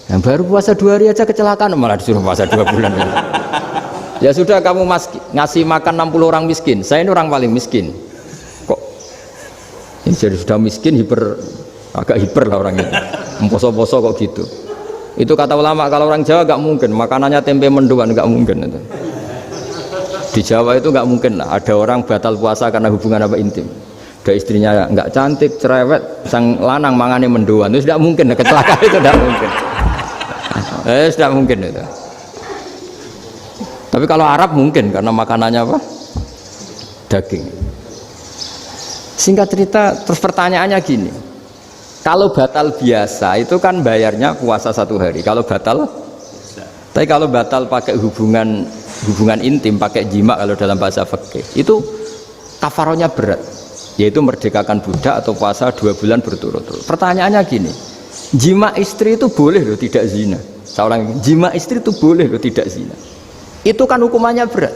yang baru puasa 2 hari aja kecelakaan malah disuruh puasa 2 bulan. Ya sudah kamu ngasih makan 60 orang miskin, saya ini orang paling miskin. Kok ini jadi sudah miskin agak hiper lah orang ini. Poso-poso kok gitu. Itu kata ulama kalau orang Jawa gak mungkin makanannya tempe mendoan, gak mungkin itu. Di Jawa itu nggak mungkin lah ada orang batal puasa karena hubungan intim. Ada istrinya nggak cantik, cerewet, sang lanang mangane mendoan, itu tidak mungkin, kecelakaan itu tidak mungkin. Tidak mungkin itu. Tapi kalau Arab mungkin karena makanannya daging. Singkat cerita, terus pertanyaannya gini, kalau batal biasa itu kan bayarnya puasa 1 hari. Kalau batal, tapi kalau batal pakai hubungan intim, pakai jima kalau dalam bahasa fikih itu kafarohnya berat, yaitu merdekakan budak atau puasa 2 bulan berturut-turut. Pertanyaannya gini, jima istri itu boleh loh tidak zina. Seorang jima istri itu boleh loh tidak zina. Itu kan hukumannya berat.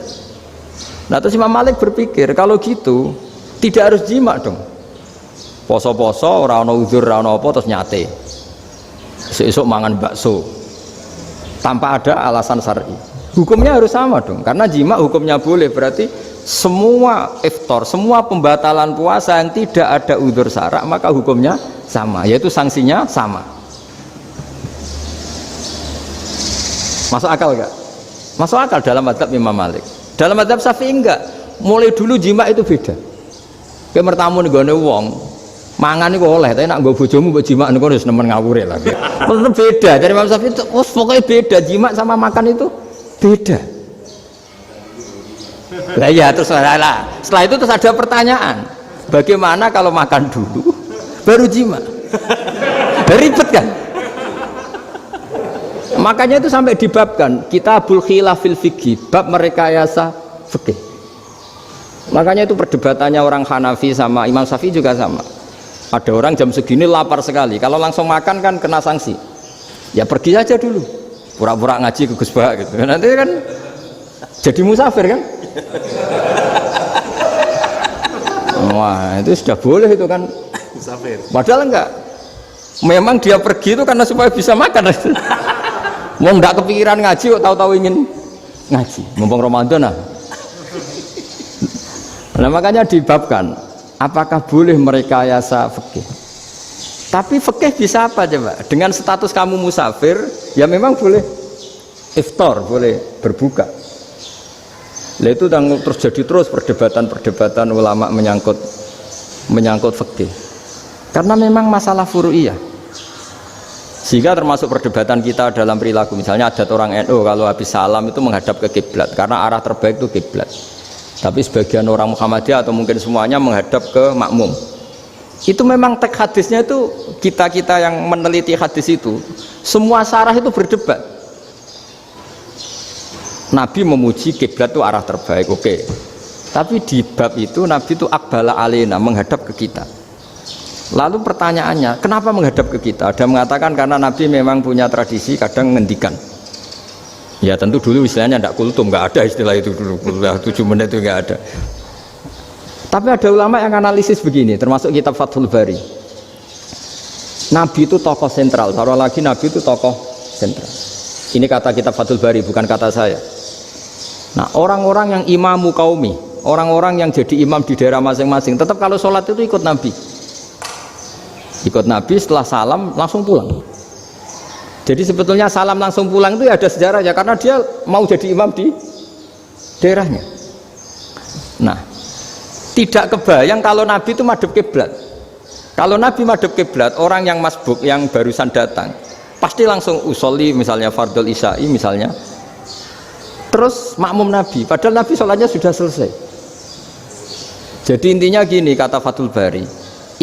Nah terus Imam Malik berpikir kalau gitu tidak harus jima dong. Poso-poso ora ana uzur ora ana apa terus nyate. Esuk mangan bakso tanpa ada alasan syar'i. Hukumnya harus sama dong, karena jima hukumnya boleh, berarti semua iftar, semua pembatalan puasa yang tidak ada udzur syara' maka hukumnya sama, yaitu sanksinya sama. Masuk akal gak? Masuk akal dalam mazhab Imam Malik. Dalam mazhab Syafi'i enggak. Mulai dulu jima itu beda. Kayak mertamu nih gone wong, mangan itu oleh, tapi nak nggo bojomu mbok jima niku wis nemen ngawure lah. Tetep beda. Dari Imam Syafi'i itu pokoknya beda, jima sama makan itu beda. Lah ya terus setelah itu terus ada pertanyaan, bagaimana kalau makan dulu baru jima? Ribet kan? Makanya itu sampai dibabkan Kitabul Khilafil Fiqhi, bab merekayasa fikih. Makanya itu perdebatannya orang Hanafi sama Imam Syafi'i juga sama. Ada orang jam segini lapar sekali, kalau langsung makan kan kena sanksi. Ya pergi aja dulu, pura-pura ngaji ke Gus Bah gitu. Nanti kan jadi musafir kan. Wah itu sudah boleh itu kan musafir. Padahal enggak, memang dia pergi itu karena supaya bisa makan. Mau enggak kepikiran ngaji kok tahu-tahu ingin ngaji mumpung Ramadan. Nah makanya dibabkan apakah boleh merekayasa fikih. Tapi fikih bisa apa coba? Dengan status kamu musafir ya memang boleh iftar, boleh berbuka. Lah itu terus jadi terus perdebatan ulama menyangkut fikih. Karena memang masalah furu'iyah. Sehingga termasuk perdebatan kita dalam perilaku. Misalnya adat orang NU kalau habis salam itu menghadap ke kiblat karena arah terbaik itu kiblat. Tapi sebagian orang Muhammadiyah atau mungkin semuanya menghadap ke makmum. Itu memang teks hadisnya itu kita yang meneliti hadis itu semua syarah itu berdebat. Nabi memuji kiblat itu arah terbaik, oke. Tapi di bab itu Nabi itu aqbala alaina, menghadap ke kita. Lalu pertanyaannya, kenapa menghadap ke kita? Ada mengatakan karena Nabi memang punya tradisi kadang ngendikan. Ya tentu dulu istilahnya tidak kultum, nggak ada istilah itu dulu, 7 menit itu nggak ada. Tapi ada ulama yang analisis begini, termasuk kitab Fathul Bari. Nabi itu tokoh sentral, taruh lagi Nabi itu tokoh sentral. Ini kata kitab Fathul Bari, bukan kata saya. Nah orang-orang yang imamu kaumi, orang-orang yang jadi imam di daerah masing-masing, tetap kalau sholat itu ikut Nabi. Ikut Nabi setelah salam langsung pulang. Jadi sebetulnya salam langsung pulang itu ya ada sejarahnya karena dia mau jadi imam di daerahnya. Nah, tidak kebayang kalau Nabi itu madhep kiblat. Kalau Nabi madhep kiblat, orang yang masbuk yang barusan datang pasti langsung usolli misalnya fardhu isya'i misalnya. Terus makmum Nabi, padahal Nabi sholatnya sudah selesai. Jadi intinya gini kata Fathul Bari,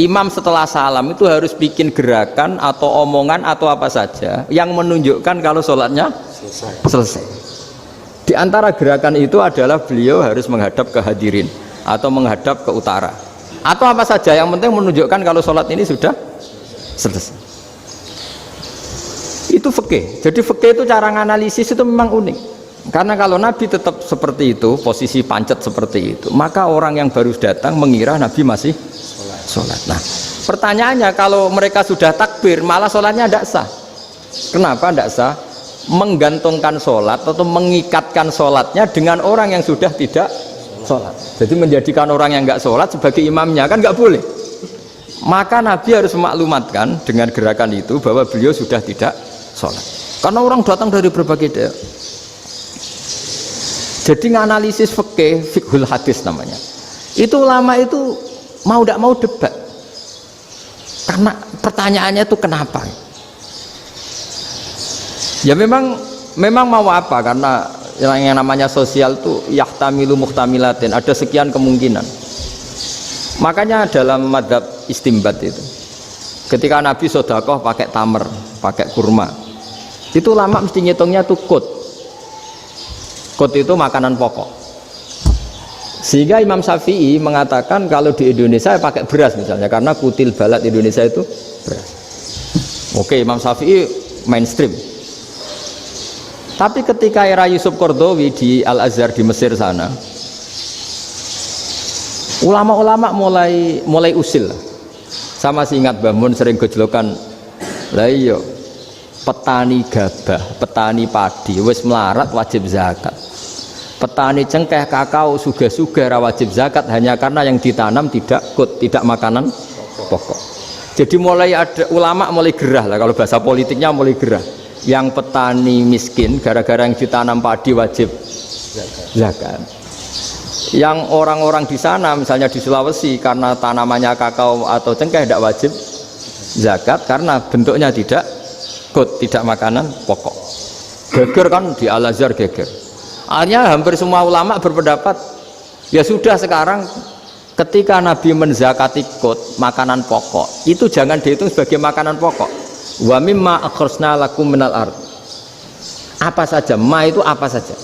imam setelah salam itu harus bikin gerakan atau omongan atau apa saja yang menunjukkan kalau sholatnya selesai. Di antara gerakan itu adalah beliau harus menghadap ke hadirin atau menghadap ke utara atau apa saja yang penting menunjukkan kalau sholat ini sudah selesai. Itu fikih. Jadi fikih itu cara menganalisis itu memang unik. Karena kalau Nabi tetap seperti itu, posisi pancet seperti itu, maka orang yang baru datang mengira Nabi masih sholat. Nah, pertanyaannya kalau mereka sudah takbir, malah sholatnya tidak sah. Kenapa tidak sah? Menggantungkan sholat atau mengikatkan sholatnya dengan orang yang sudah tidak sholat. Jadi menjadikan orang yang nggak sholat sebagai imamnya kan nggak boleh. Maka Nabi harus memaklumatkan dengan gerakan itu bahwa beliau sudah tidak sholat. Karena orang datang dari berbagai daerah. Jadi nganalisis fikih, fiqhul hadis namanya. Itu ulama itu mau tidak mau debat. Karena pertanyaannya itu kenapa? Ya memang mau apa? Karena yang namanya sosial itu yahtamilu muhtamilatin, ada sekian kemungkinan. Makanya dalam madhab istimbat itu, ketika Nabi sodakoh pakai tamer, pakai kurma, itu ulama mesti ngitungnya tuh kut. Kut itu makanan pokok. Sehingga Imam Syafi'i mengatakan kalau di Indonesia pakai beras misalnya, karena kutil balad Indonesia itu beras. Oke, Imam Syafi'i mainstream. Tapi ketika era Yusuf Qaradawi di Al-Azhar di Mesir sana, ulama-ulama mulai usil. Sama sih ingat Mbah Mun sering gojlokan, lah iya petani gabah, petani padi wis melarat wajib zakat. Petani cengkeh, kakao, suga-suga wajib zakat hanya karena yang ditanam tidak tidak makanan pokok. Jadi mulai ada ulama mulai gerah lah, kalau bahasa politiknya mulai gerah. Yang petani miskin gara-gara yang ditanam padi wajib zakat. Yang orang-orang di sana misalnya di Sulawesi karena tanamannya kakao atau cengkeh tidak wajib zakat karena bentuknya tidak tidak makanan pokok. Geger kan di Al-Azhar geger. Akhirnya hampir semua ulama berpendapat ya sudah sekarang ketika Nabi menzakati makanan pokok itu jangan dihitung sebagai makanan pokok. Wa mimma akhrajna lakum minal ard. Apa saja, ma itu apa saja.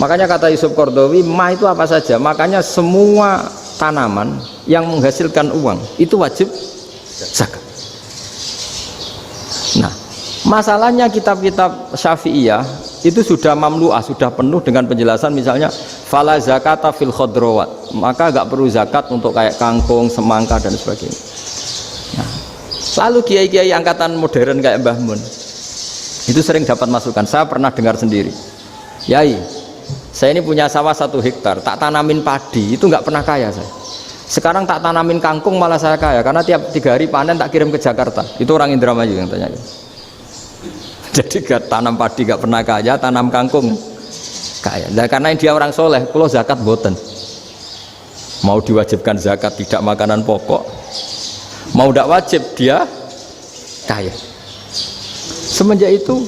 Makanya kata Yusuf Qaradawi, ma itu apa saja. Makanya semua tanaman yang menghasilkan uang itu wajib zakat. Nah, masalahnya kitab-kitab Syafi'iyah itu sudah mamlu'ah, sudah penuh dengan penjelasan misalnya fala zakata fil khadrawat, maka enggak perlu zakat untuk kayak kangkung, semangka dan sebagainya. Nah, lalu kiai-kiai angkatan modern kayak Mbah Mun itu sering dapat masukan. Saya pernah dengar sendiri, Yai, saya ini punya sawah 1 hektar, tak tanamin padi, itu nggak pernah kaya saya. Sekarang tak tanamin kangkung malah saya kaya, karena tiap 3 hari panen tak kirim ke Jakarta. Itu orang Indramayu yang tanya. Jadi gak tanam padi gak pernah kaya, tanam kangkung kaya. Nah, karena dia orang soleh, kalau zakat boten. Mau diwajibkan zakat tidak makanan pokok, mau tidak wajib dia kaya. Semenjak itu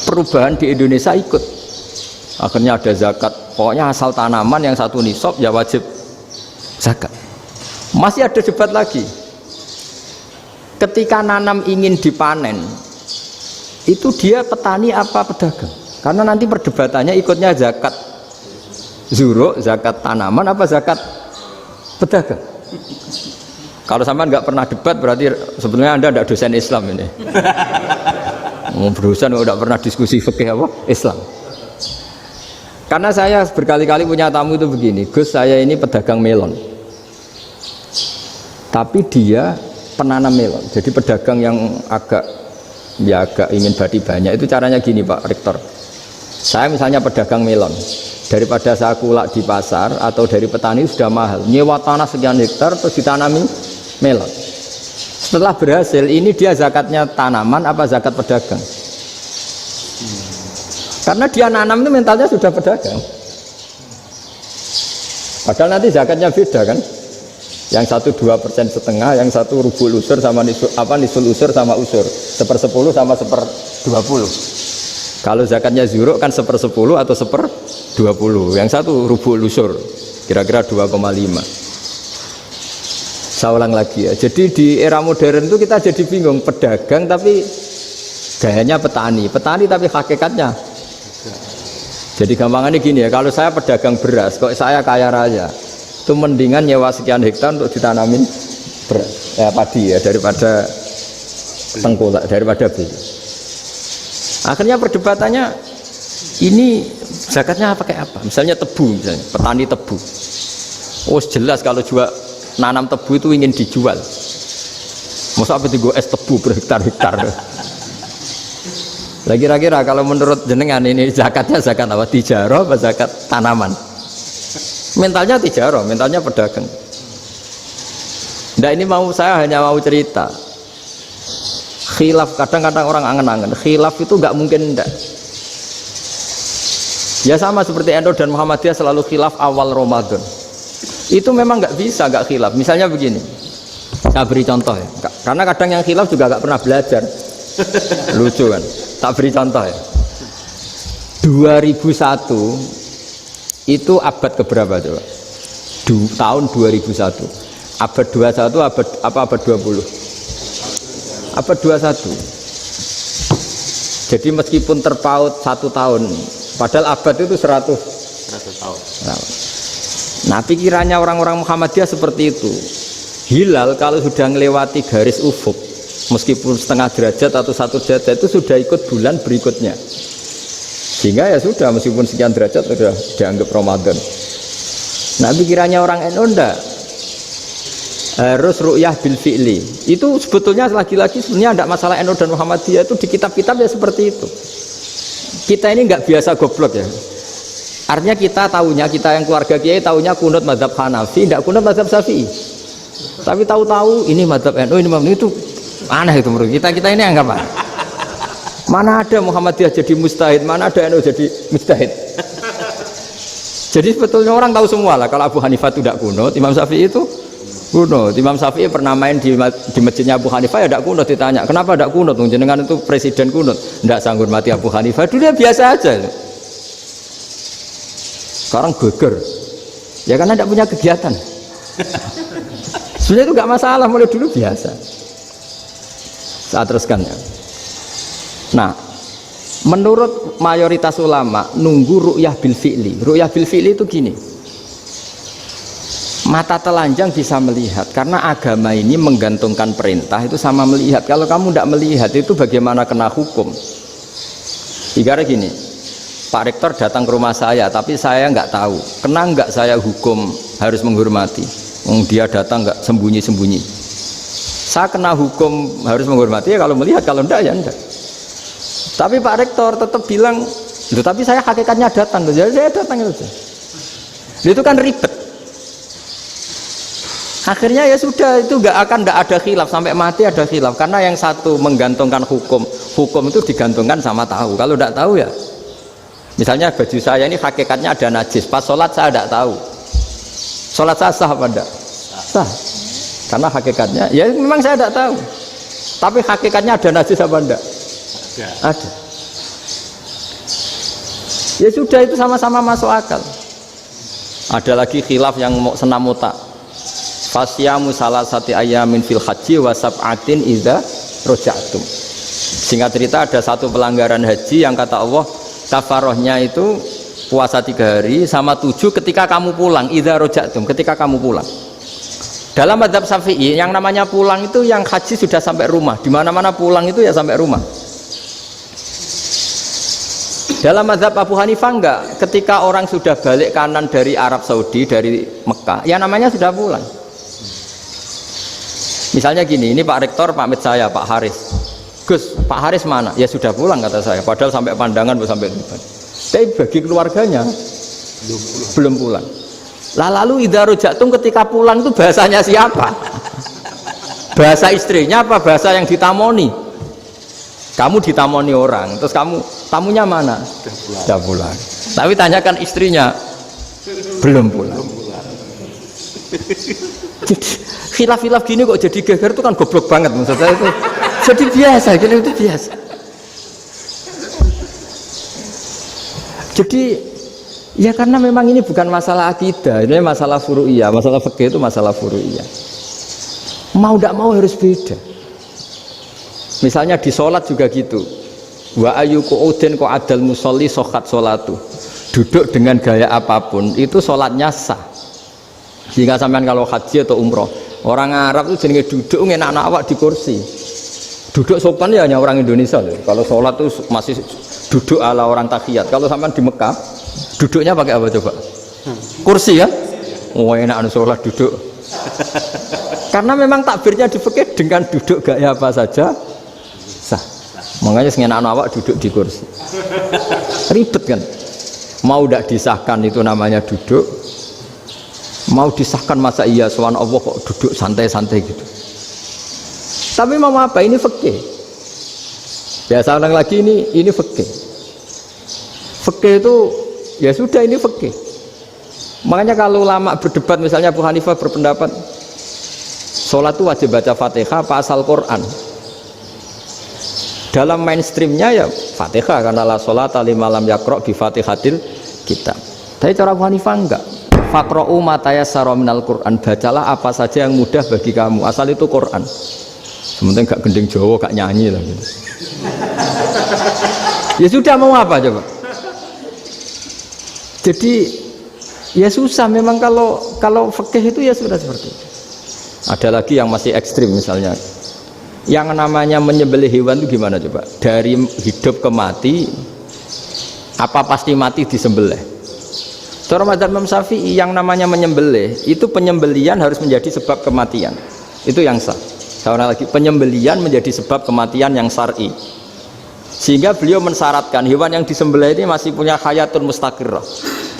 perubahan di Indonesia ikut. Akhirnya ada zakat, pokoknya asal tanaman yang 1 nisab ya wajib zakat. Masih ada debat lagi. Ketika nanam ingin dipanen, itu dia petani apa pedagang? Karena nanti perdebatannya ikutnya zakat zuruk, zakat tanaman apa zakat pedagang. Kalau sampai nggak pernah debat berarti sebenarnya Anda tidak dosen Islam ini. Dosen nggak pernah diskusi fikih apa Islam. Karena saya berkali-kali punya tamu itu begini, Gus, saya ini pedagang melon, tapi dia penanam melon, jadi pedagang yang agak ingin badi banyak. Itu caranya gini Pak Rektor, saya misalnya pedagang melon, daripada saya kulak di pasar atau dari petani sudah mahal, nyewa tanah sekian hektar terus ditanami melon. Setelah berhasil, ini dia zakatnya tanaman apa zakat pedagang? Karena dia nanam itu mentalnya sudah pedagang. Padahal nanti zakatnya beda kan? Yang 1,2% yang satu rubul usur sama nisul usur sama usur, 1/10 sama 1/20. Kalau zakatnya zuruk kan 1/10 atau 1/20. Yang satu rubul usur, kira-kira 2,5. Saya ulang lagi ya. Jadi di era modern itu kita jadi bingung, pedagang tapi gayanya petani tapi hakikatnya. Jadi gampangannya gini ya, kalau saya pedagang beras, kok saya kaya raya, itu mendingan nyewa sekian hektar untuk ditanamin beras, padi ya, daripada tengkulak, daripada beli. Akhirnya perdebatannya ini zakatnya pakai apa? Misalnya tebu, misalnya petani tebu. Oh jelas kalau nanam tebu itu ingin dijual. Masa apa tiga es tebu berhektar-hektar? Lah kira-kira kalau menurut jenengan ini zakatnya zakat apa? Tijarah apa zakat tanaman? Mentalnya tijarah, mentalnya pedagang. Nah ini saya hanya mau cerita. Khilaf, kadang-kadang orang angen-angen. Khilaf itu nggak mungkin enggak. Ya sama seperti NU dan Muhammadiyah selalu khilaf awal Ramadan. Itu memang nggak bisa nggak khilaf. Misalnya begini, saya beri contoh ya. Karena kadang yang khilaf juga nggak pernah belajar. Lucu kan? Tak beri contoh ya. 2001 itu abad keberapa coba? Tahun 2001. Abad 21 abad 20? Abad 21. Jadi meskipun terpaut 1 tahun, padahal abad itu 100 tahun. Nah, pikirannya orang-orang Muhammadiyah seperti itu. Hilal kalau sudah melewati garis ufuk, meskipun setengah derajat atau 1 derajat itu sudah ikut bulan berikutnya, sehingga ya sudah meskipun sekian derajat sudah dianggap Ramadan. Nah pikirannya orang NU enggak, harus ru'yah bil fi'li. Itu sebetulnya lagi-lagi sebenarnya enggak masalah NU dan Muhammadiyah, itu di kitab-kitab ya seperti itu. Kita ini enggak biasa goblok ya, artinya kita yang keluarga kiai tahunya kunut mazhab Hanafi, enggak kunut mazhab Syafi'i, tapi tahu-tahu ini mazhab NU, ini itu aneh itu menurut kita ini anggap apa? Mana ada Muhammadiyah jadi mustahid, mana ada NU jadi mustahid. Jadi sebetulnya orang tahu semua lah kalau Abu Hanifah itu tidak kunut, Imam Syafi'i itu kunut. Imam Syafi'i pernah main di masjidnya Abu Hanifah ya tidak kunut, ditanya kenapa tidak kunut? Jenengan itu presiden kunut, tidak sanggup mati Abu Hanifah, dulu ya biasa aja. Sekarang geger, ya karena tidak punya kegiatan. Sebenarnya itu nggak masalah, mulai dulu biasa. Saya teruskan ya. Nah, Menurut mayoritas ulama nunggu ru'yah bil fi'li. Ru'yah bil fi'li itu gini, mata telanjang bisa melihat karena agama ini menggantungkan perintah itu sama melihat. Kalau kamu tidak melihat itu bagaimana kena hukum? Ibaratnya gini, Pak Rektor datang ke rumah saya tapi saya nggak tahu, kena nggak saya hukum harus menghormati? Dia datang nggak sembunyi-sembunyi, saya kena hukum harus menghormati ya kalau melihat, kalau enggak ya enggak. Tapi Pak Rektor tetap bilang, tapi saya hakikatnya datang, jadi saya datang itu. Itu kan ribet. Akhirnya ya sudah, itu nggak ada khilaf sampai mati, ada khilaf karena yang satu menggantungkan hukum itu digantungkan sama tahu. Kalau tidak tahu ya, misalnya baju saya ini hakikatnya ada najis, pas sholat saya tidak tahu, sholat saya sah apa enggak? Sah, karena hakikatnya ya memang saya tidak tahu, tapi hakikatnya ada najis apa enggak? Ada. Ya sudah, itu sama-sama masuk akal. Ada lagi khilaf yang mau senam otak. Fasyamu salasati ayamin fil haji wa sab'atin idza raja'tum. Singkat cerita ada satu pelanggaran haji yang kata Allah kafarohnya itu puasa 3 hari sama 7 ketika kamu pulang, idza raja'tum, ketika kamu pulang. Dalam mazhab Syafi'i yang namanya pulang itu yang haji sudah sampai rumah. Di mana-mana pulang itu ya sampai rumah. Dalam mazhab Abu Hanifah enggak, ketika orang sudah balik kanan dari Arab Saudi, dari Mekah, ya namanya sudah pulang. Misalnya gini, ini Pak Rektor pamit saya, Pak Haris. Gus, Pak Haris mana? Ya sudah pulang kata saya, padahal sampai pandangan sampai depan. Tapi bagi keluarganya belum pulang. Lah lalu idza raja'tum ketika pulang itu bahasanya siapa? Bahasa istrinya apa bahasa yang ditamoni? Kamu ditamoni orang, terus tamunya mana? Sudah pulang. Tapi tanyakan istrinya, belum pulang. Jadi khilaf-khilaf gini kok jadi geger itu kan goblok banget maksud saya itu. Jadi biasa, gitu itu biasa. Jadi ya karena memang ini bukan masalah akidah, ini masalah furu'iyah, masalah fikih itu masalah furu'iyah. Mau tidak mau harus beda. Misalnya di sholat juga gitu. Wa ayyuku udin ko adal musolli sokat sholatu. Duduk dengan gaya apapun itu sholatnya sah. Sehingga sampean kalau haji atau umroh, orang Arab itu jenenge duduk enak-enak awak di kursi. Duduk sopan ya hanya orang Indonesia loh. Kalau sholat tuh masih duduk ala orang tahiyat. Kalau sampean di Mekah, duduknya pakai apa coba? Kursi ya? Oh enak sholat duduk. Karena memang takbirnya di fikih dengan duduk gaya apa saja sah. Makanya sengenak awak duduk di kursi. Ribet kan? Mau tidak disahkan itu namanya duduk. Mau disahkan masa iya sowan Allah kok duduk santai-santai gitu. Tapi mau apa? Ini fikih. Biasa orang lagi ini fikih. Fikih itu ya sudah, ini fikih. Makanya kalau ulama berdebat, misalnya Abu Hanifah berpendapat sholat itu wajib baca Fatihah apa asal Quran. Dalam mainstreamnya ya Fatihah karena la sholata liman lam yaqra bi Fatihatil kitab. Tapi cara Abu Hanifah enggak. Faqra'u ma tayassara minal Qur'an, bacalah apa saja yang mudah bagi kamu, asal itu Quran. Sementing gak gending Jawa, gak nyanyi lah gitu. Ya sudah, mau apa coba? Jadi ya susah memang kalau fikih itu ya sudah seperti itu. Ada lagi yang masih ekstrim misalnya. Yang namanya menyembelih hewan itu gimana coba? Dari hidup ke mati, apa pasti mati disembelih? Cara mazhab Imam Syafi'i yang namanya menyembelih itu penyembelian harus menjadi sebab kematian. Itu yang sah. Seorang lagi penyembelian menjadi sebab kematian yang syar'i. Sehingga beliau mensyaratkan hewan yang disembelih ini masih punya hayatun mustaqirrah,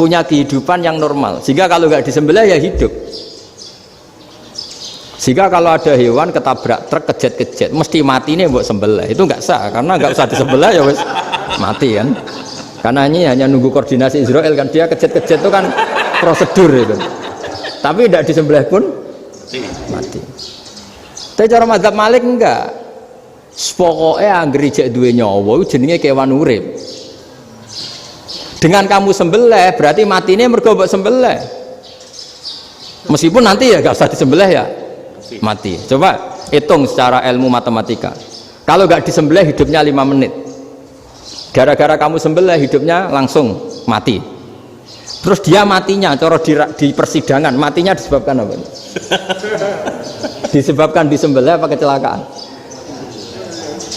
punya kehidupan yang normal. Sehingga kalau nggak disembelih ya hidup. Sehingga kalau ada hewan ketabrak truk kejet-kejet mesti mati nih buat sembelih. Itu nggak sah karena nggak usah disembelih ya wes mati kan. Karena ini hanya nunggu koordinasi Israel kan, dia kejet-kejet itu kan prosedur itu. Tapi tidak disembelih pun mati. Tapi cara mazhab Malik enggak. Pokoknya anggere jek duwe nyawa jenenge kewan urip. Dengan kamu sembelih berarti matine mergo mbok sembelih. Meskipun nanti ya enggak usah disembelih ya mati. Coba hitung secara ilmu matematika. Kalau enggak disembelih hidupnya 5 menit. Gara-gara kamu sembelih hidupnya langsung mati. Terus dia matinya, cara di persidangan matinya disebabkan apa? Disebabkan disembelih apa kecelakaan?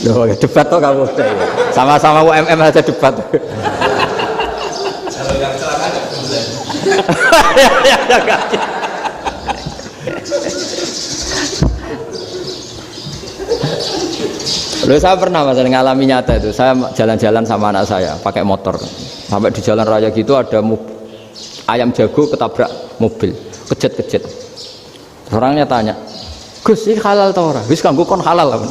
Loh, debat toh kamu. Sama-sama UMM aja debat. Kalau yang kecelakaan nggak disembelih. Lalu saya pernah misalnya ngalami nyata itu, saya jalan-jalan sama anak saya pakai motor, sampai di jalan raya gitu ada ayam jago ketabrak mobil, kejet. Orangnya tanya, Gus ini halal tau ora? Wis kanggo kon halal lah.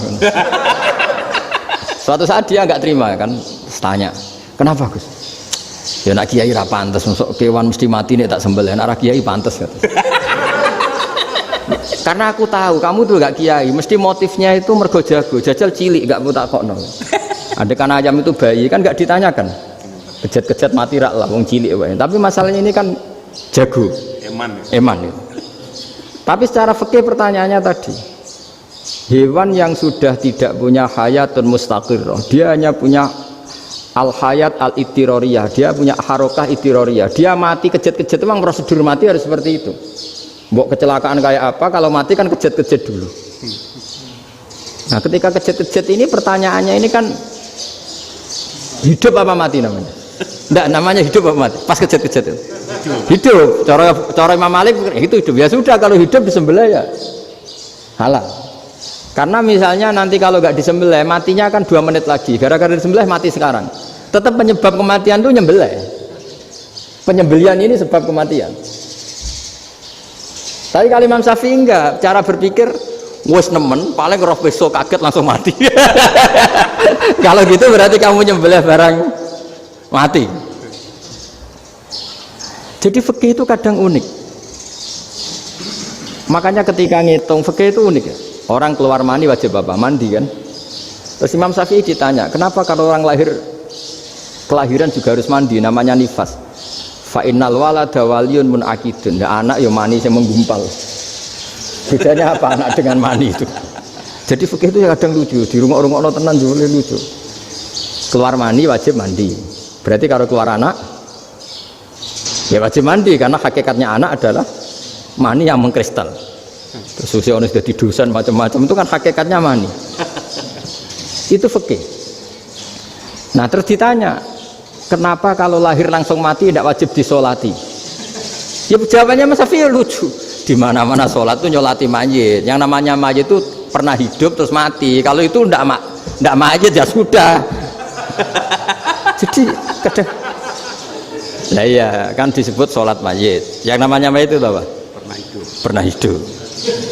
Suatu saat dia nggak terima kan, tanya, kenapa Gus? Ya nak kiai ra pantes, masuk kewan mesti mati nih tak sembelih, nak kiai pantes kata. Karena aku tahu kamu tuh gak kiai, mesti motifnya itu mergo jago, jajal cilik gak mau tak kokno. Ada kan ayam itu bayi kan gak ditanyakan, kejet mati rak lah, wong cilik wae. Tapi masalahnya ini kan jago, eman itu. Tapi secara fikih pertanyaannya tadi, hewan yang sudah tidak punya hayatun mustaqirrah, dia hanya punya al hayat al ittiroriyah, dia punya harokah ittiroriyah, dia mati kejet memang prosedur mati harus seperti itu. Mbok kecelakaan kayak apa, kalau mati kan kejet dulu. Nah ketika kejet ini pertanyaannya ini kan hidup apa mati namanya? Enggak, namanya hidup apa mati? Pas kejet itu hidup. Cara Imam Malik itu hidup. Ya sudah, kalau hidup disembelih ya halal. Karena misalnya nanti kalau nggak disembelih matinya kan 2 menit lagi, gara-gara disembelih mati sekarang. Tetap penyebab kematian itu nyembelih. Penyembelian ini sebab kematian. Tapi kalau Imam Syafi'i enggak, cara berpikir wes nemen, paling roh besok kaget langsung mati. Kalau gitu berarti kamu nyembelih barang mati. Jadi fikih itu kadang unik. Makanya ketika ngitung fikih itu unik ya. Orang keluar mani wajib apa? Mandi kan. Terus Imam Syafi'i ditanya, kenapa kalau orang lahir kelahiran juga harus mandi? Namanya nifas. Fa innal walada waliyun munakidun. Ya, anak ya mani yang menggumpal. Bedanya apa anak dengan mani itu? Jadi fikih itu kadang lucu, di rumah-rumah tenan juga lucu. Keluar mani wajib mandi. Berarti kalau keluar anak ya wajib mandi, karena hakikatnya anak adalah mani yang mengkristal. Terus usia sudah di dosen macam-macam itu kan hakikatnya mani. Itu fikih. Nah terus ditanya, kenapa kalau lahir langsung mati tidak wajib disolati? Ya jawabannya Mas Syafi'i lucu. Di mana-mana sholat itu nyolati mayit. Yang namanya mayit itu pernah hidup terus mati. Kalau itu ndak mayit ya sudah. Jadi kadang, nah iya kan disebut sholat mayit. Yang namanya mayit itu apa? Pernah hidup.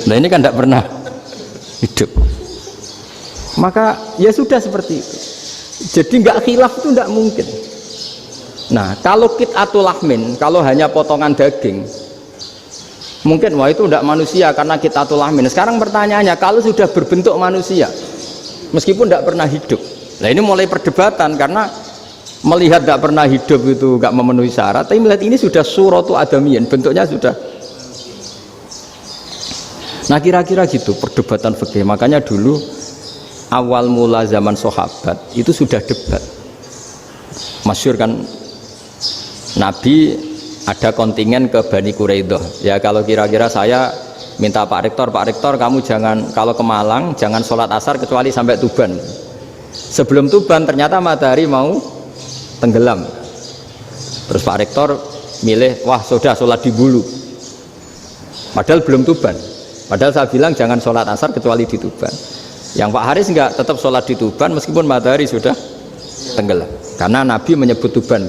Nah ini kan ndak pernah hidup. Maka ya sudah seperti itu. Jadi nggak khilaf itu ndak mungkin. Nah kalau qit'atul lahmin, kalau hanya potongan daging, mungkin wah itu tidak manusia karena qit'atul lahmin. Sekarang pertanyaannya, kalau sudah berbentuk manusia meskipun tidak pernah hidup, nah ini mulai perdebatan karena melihat tidak pernah hidup itu nggak memenuhi syarat, tapi melihat ini sudah suratu adamiyin, bentuknya sudah. Nah kira-kira gitu perdebatan fikih. Makanya dulu awal mula zaman sahabat itu sudah debat. Masyhur kan, Nabi ada kontingen ke Bani Quraidah. Ya kalau kira-kira saya minta Pak Rektor kamu jangan, kalau ke Malang jangan sholat asar kecuali sampai Tuban. Sebelum Tuban ternyata matahari mau tenggelam. Terus Pak Rektor milih, wah sudah sholat di Bulu. Padahal belum Tuban. Padahal saya bilang jangan sholat asar kecuali di Tuban. Yang Pak Haris enggak, tetap sholat di Tuban meskipun matahari sudah tenggelam. Karena Nabi menyebut Tuban.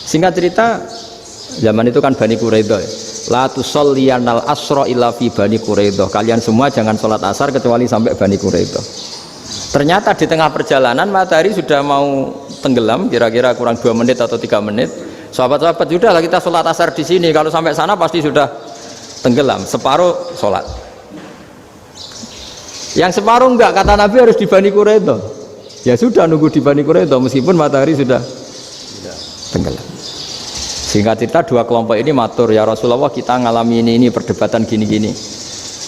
Singkat cerita, zaman itu kan Bani Quraidah. La tusolliyanal asra illa fi Bani Quraidah. Kalian semua jangan sholat asar kecuali sampai Bani Quraidah. Ternyata di tengah perjalanan matahari sudah mau tenggelam, kira-kira kurang 2 menit atau 3 menit. Sahabat-sahabat, sudahlah kita sholat asar di sini. Kalau sampai sana pasti sudah tenggelam. Separuh sholat. Yang separuh enggak, kata Nabi harus di Bani Quraidah. Ya sudah nunggu di Bani Quraidah meskipun matahari sudah tenggelam. Singkat cerita, 2 kelompok ini matur, ya Rasulullah kita ngalami ini perdebatan gini-gini.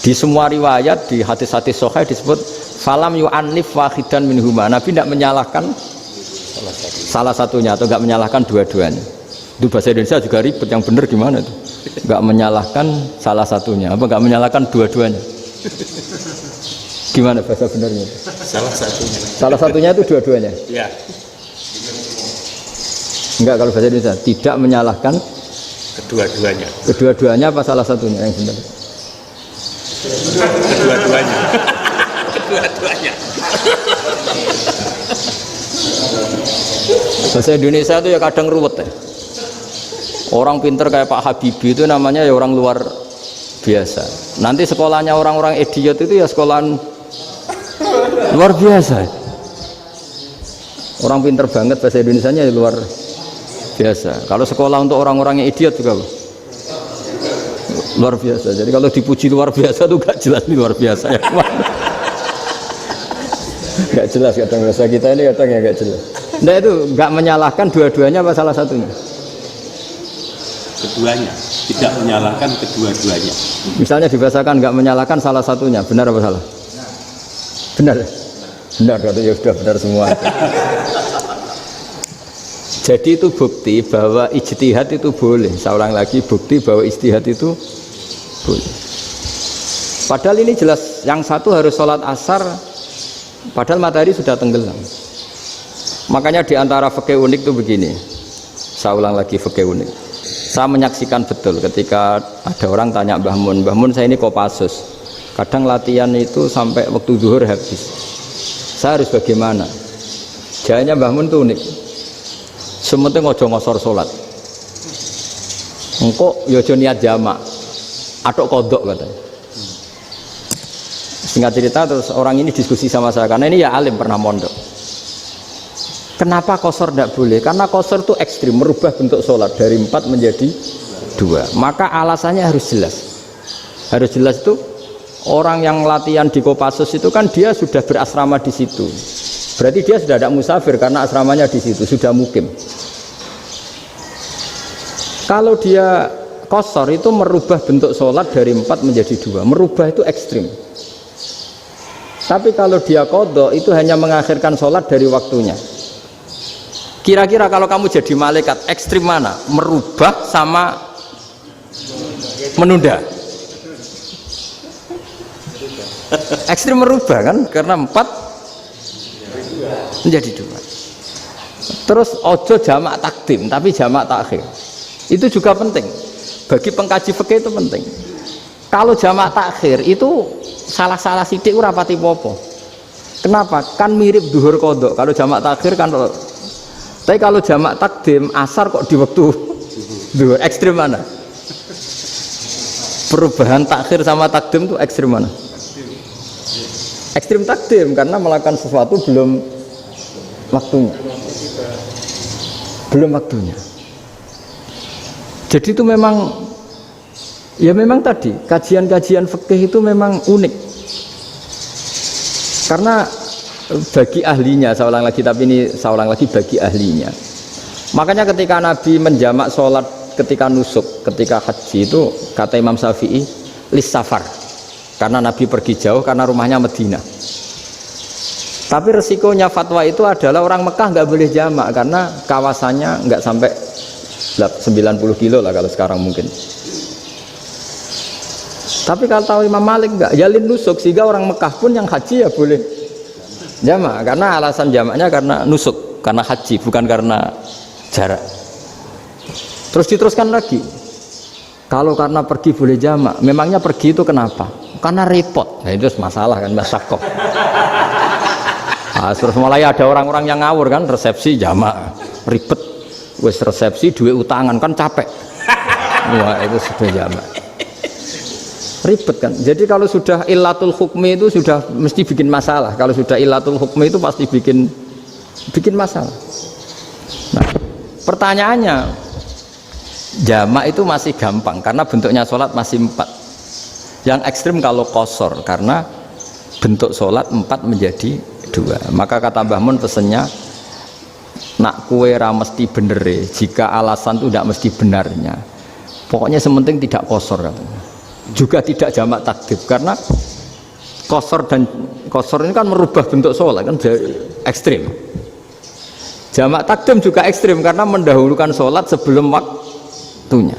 Di semua riwayat, di hadis-hadis sahih disebut falam yu'annif wahidan minhuma. Nabi tidak menyalahkan salah satunya atau nggak menyalahkan dua-duanya. Itu bahasa Indonesia juga ribet, yang benar gimana itu? Nggak menyalahkan salah satunya, apa nggak menyalahkan dua-duanya? Gimana bahasa benernya? Salah satunya. Salah satunya itu dua-duanya? Ya. Enggak, kalau bahasa Indonesia tidak menyalahkan Kedua-duanya. Kedua-duanya apa salah satunya yang benar? Kedua-duanya. Kedua-duanya. Bahasa Indonesia itu ya kadang ruwet ya. Orang pinter kayak Pak Habibie itu namanya ya orang luar biasa. Nanti sekolahnya orang-orang idiot itu ya sekolahan luar biasa. Orang pinter banget bahasa Indonesianya ya luar biasa. Kalau sekolah untuk orang-orang yang idiot juga luar biasa. Jadi kalau dipuji luar biasa itu gak jelas ini luar biasa ya. Gak jelas kadang bahasa kita ini kadang ya gak jelas. Nah itu gak menyalahkan dua-duanya apa salah satunya? Keduanya. Tidak menyalahkan kedua-duanya. Misalnya dibahasakan gak menyalahkan salah satunya, benar apa salah? Benar. Benar, ya sudah benar semua. Jadi itu bukti bahwa ijtihad itu boleh. Saya ulang lagi, bukti bahwa ijtihad itu boleh. Padahal ini jelas, yang satu harus sholat asar, padahal matahari sudah tenggelam. Makanya diantara fikih unik itu begini. Saya ulang lagi fikih unik. Saya menyaksikan betul ketika ada orang tanya Mbah Mun saya ini Kopassus. Kadang latihan itu sampai waktu zuhur habis. Saya harus bagaimana? Jawabnya Mbah Mun itu unik. Sementing ojo ngosor sholat. Engkau yojo niat jamak, atok kodok katanya. Singkat cerita terus orang ini diskusi sama saya karena ini ya alim pernah mondok. Kenapa kosor tidak boleh? Karena kosor itu ekstrim, merubah bentuk sholat dari 4 menjadi 2. Maka alasannya harus jelas. Harus jelas itu orang yang latihan di Kopassus itu kan dia sudah berasrama di situ. Berarti dia sudah tidak musafir karena asramanya di situ, sudah mukim. Kalau dia kosor itu merubah bentuk sholat dari 4 menjadi 2. Merubah itu ekstrim. Tapi kalau dia qadha itu hanya mengakhirkan sholat dari waktunya. Kira-kira kalau kamu jadi malaikat ekstrim mana? Merubah sama menunda? Ekstrim merubah kan? Karena 4 menjadi 2. Terus ojo jamak takdim tapi jamak takhir. Itu juga penting. Bagi pengkaji fikih itu penting. Kalau jamak takhir itu salah-salah sidik ora pati popo. Kenapa? Kan mirip duhur kodok. Kalau jamak takhir kan, tapi kalau jamak takdim asar kok di waktu duhur. Ekstrim mana? Perubahan takhir sama takdim itu ekstrim mana? Ekstrim takdim karena melakukan sesuatu belum waktunya. Belum waktunya. Jadi itu memang ya memang tadi kajian-kajian fikih itu memang unik. Karena bagi ahlinya, saya ulang lagi tapi ini saya ulang lagi bagi ahlinya. Makanya ketika Nabi menjamak sholat ketika nusuk, ketika haji itu kata Imam Syafi'i lis safar. Karena Nabi pergi jauh karena rumahnya Madinah. Tapi resikonya fatwa itu adalah orang Mekah nggak boleh jamak karena kawasannya nggak sampai 90 kilo lah kalau sekarang mungkin. Tapi kalau tahu Imam Malik nggak, jalin nusuk sehingga orang Mekah pun yang haji ya boleh jamak karena alasan jamaknya karena nusuk, karena haji bukan karena jarak. Terus diteruskan lagi. Kalau karena pergi boleh jamak, memangnya pergi itu kenapa? Karena repot. Nah itu masalah kan masyakoh. Nah, terus mulai ada orang-orang yang ngawur kan resepsi jamak ribet. Wes resepsi duit utangan kan capek. Wah itu sudah jamak. Ribet kan. Jadi kalau sudah illatul hukmi itu sudah mesti bikin masalah. Kalau sudah illatul hukmi itu pasti bikin masalah. Nah, pertanyaannya jamak itu masih gampang karena bentuknya sholat masih 4. Yang ekstrim kalau qasar karena bentuk sholat 4 menjadi 2. Maka kata Mbah Mun pesennya nak kue ra mesti bener jika alasan itu tidak mesti benarnya. Pokoknya sementing tidak qasar katanya. Juga tidak jamak takdim karena qasar ini kan merubah bentuk sholat kan ekstrim. Jamak takdim juga ekstrim karena mendahulukan sholat sebelum waktunya.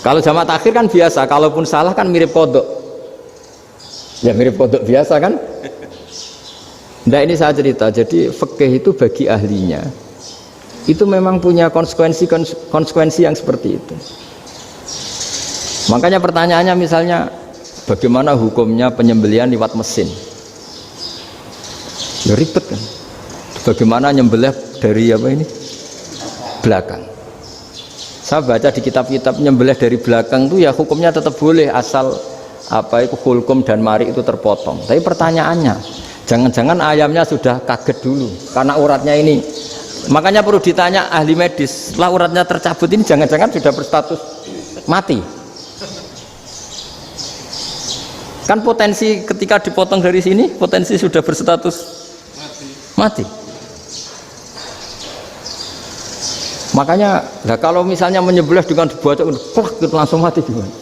Kalau jamak takhir kan biasa, kalaupun salah kan mirip kodok. Ya mirip kodok biasa kan. Nah ini saya cerita, jadi fikih itu bagi ahlinya itu memang punya konsekuensi yang seperti itu. Makanya pertanyaannya misalnya bagaimana hukumnya penyembelihan lewat mesin? Ya ribet kan. Bagaimana nyembelih dari apa ini? Belakang. Saya baca di kitab-kitab nyembelih dari belakang itu ya hukumnya tetap boleh asal apa itu hulkum dan mari itu terpotong. Tapi pertanyaannya, jangan-jangan ayamnya sudah kaget dulu karena uratnya ini. Makanya perlu ditanya ahli medis, setelah uratnya tercabut ini jangan-jangan sudah berstatus mati. Kan potensi ketika dipotong dari sini, potensi sudah berstatus mati. Makanya, nah kalau misalnya menyembelih dengan dibaca, plak gitu langsung mati gimana?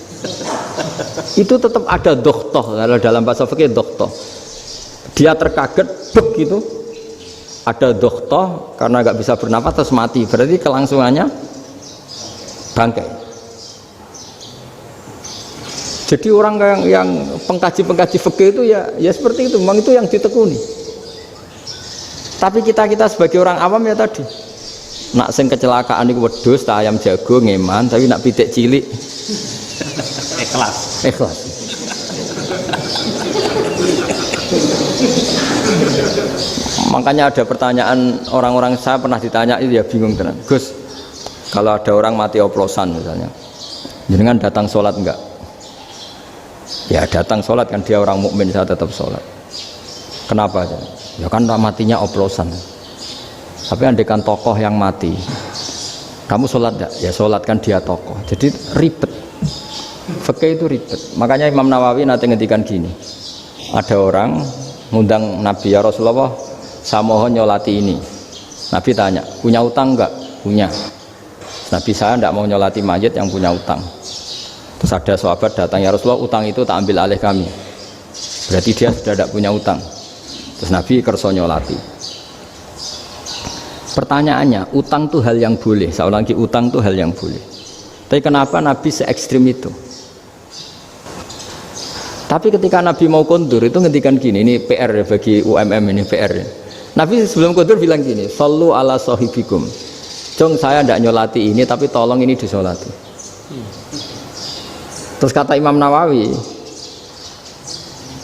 Itu tetap ada dokhtoh, kalau dalam bahasa fikih dokhtoh. Dia terkaget, begitu, ada dokhtoh karena nggak bisa bernafas terus mati. Berarti kelangsungannya bangkai. Jadi orang yang pengkaji fikih itu ya seperti itu, memang itu yang ditekuni. Tapi kita sebagai orang awam ya tadi. Nak sing kecelakaan iku wedhus ta ayam jago ngeman, tapi nak pitik cilik ikhlas. Makanya ada pertanyaan orang-orang, saya pernah ditanya itu ya bingung tenan. Gus, kalau ada orang mati oplosan misalnya, jenengan datang sholat enggak? Ya datang sholat kan, dia orang mukmin, saya tetap sholat. Kenapa? Ya kan matinya oplosan. Tapi andekan tokoh yang mati, kamu sholat enggak? Ya sholat kan dia tokoh. Jadi ribet. Fikih itu ribet. Makanya Imam Nawawi nanti ngendikan gini. Ada orang ngundang Nabi, ya Rasulullah, saya mohon nyolati ini. Nabi tanya, punya utang enggak? Punya. Nabi, saya enggak mau nyolati mayit yang punya utang. Terus ada sahabat datang, ya Rasulullah, utang itu tak ambil alih kami. Berarti dia sudah tidak punya utang. Terus Nabi kerso nyolati. Pertanyaannya, utang itu hal yang boleh. Saya ulangi, utang itu hal yang boleh. Tapi kenapa Nabi se-ekstrim itu? Tapi ketika Nabi mau kondur itu ngendikan gini, ini PR bagi UMM, ini PR. Nabi sebelum kondur bilang gini, sallu ala sahibikum. Jong, saya tidak nyolati ini, tapi tolong ini disolati. Terus kata Imam Nawawi,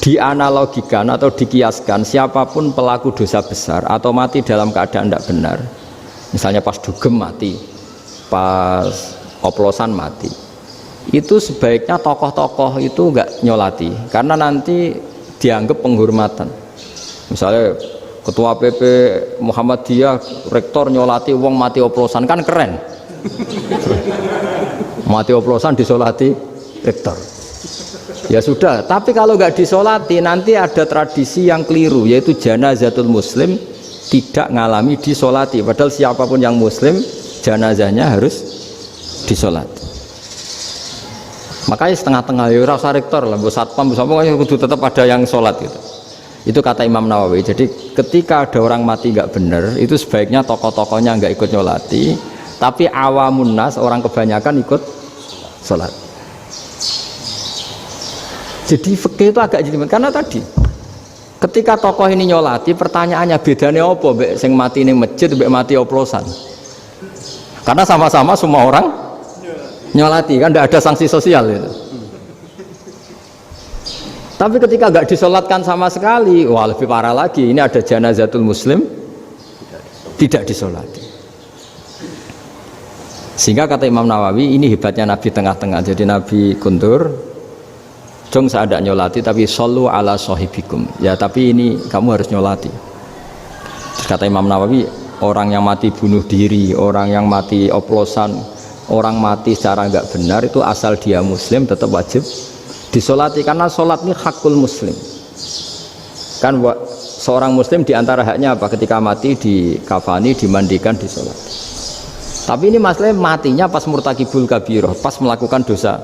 dianalogikan atau dikiaskan, siapapun pelaku dosa besar atau mati dalam keadaan tidak benar, misalnya pas dugem mati, pas oplosan mati, itu sebaiknya tokoh-tokoh itu enggak nyolati, karena nanti dianggap penghormatan. Misalnya ketua PP Muhammadiyah, rektor nyolati wong mati oplosan, kan keren. Mati oplosan disolati rektor. Ya sudah, tapi kalau nggak disolati nanti ada tradisi yang keliru, yaitu janazatul muslim tidak ngalami disolati, padahal siapapun yang muslim janazahnya harus disolati. Makanya setengah-tengah ya rasa rektor lah, bu satpam, bu satpam kudu tetap ada yang sholat gitu. Itu kata Imam Nawawi. Jadi ketika ada orang mati nggak benar, itu sebaiknya tokoh-tokohnya nggak ikut nyolati, tapi awamun nas, orang kebanyakan ikut sholat. Jadi fikih itu agak jelimet karena tadi ketika tokoh ini nyolati, pertanyaannya bedanya apa mbek sing mati ning masjid mbek mati oplosan? Karena sama-sama semua orang nyolati, kan tidak ada sanksi sosial itu. Tapi ketika nggak disolatkan sama sekali, wah lebih parah lagi. Ini ada janazatul muslim tidak disolati. Sehingga kata Imam Nawawi, ini hebatnya Nabi tengah-tengah. Jadi Nabi kundur, jong saya tidak nyolati, tapi sallu ala sahibikum. Ya tapi ini kamu harus nyolati. Terus kata Imam Nawawi, orang yang mati bunuh diri, orang yang mati oplosan, orang mati secara nggak benar itu asal dia muslim tetap wajib disolati, karena sholat ini hakul muslim. Kan seorang muslim diantara haknya apa? Ketika mati dikafani, dimandikan, disolati. Tapi ini masalahnya matinya pas murtakibul kabiroh, pas melakukan dosa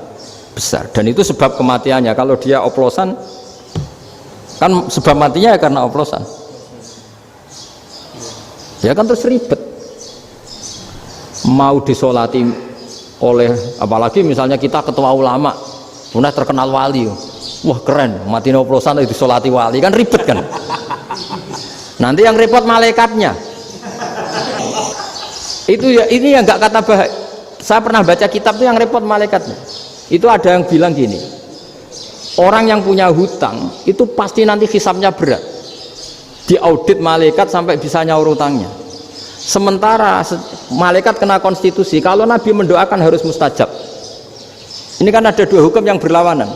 besar, dan itu sebab kematiannya. Kalau dia oplosan, kan sebab matinya ya karena oplosan. Ya kan terus ribet. Mau disolati oleh, apalagi misalnya kita ketua ulama, punya terkenal wali, wah keren, mati oplosan itu disolati wali, kan ribet kan. Nanti yang repot malaikatnya. Itu ya, ini yang nggak kata bahaya. Saya pernah baca kitab itu yang repot malaikatnya. Itu ada yang bilang gini, orang yang punya hutang itu pasti nanti hisabnya berat, diaudit malaikat sampai bisa nyaur hutangnya. Sementara malaikat kena konstitusi, kalau Nabi mendoakan harus mustajab. Ini kan ada dua hukum yang berlawanan.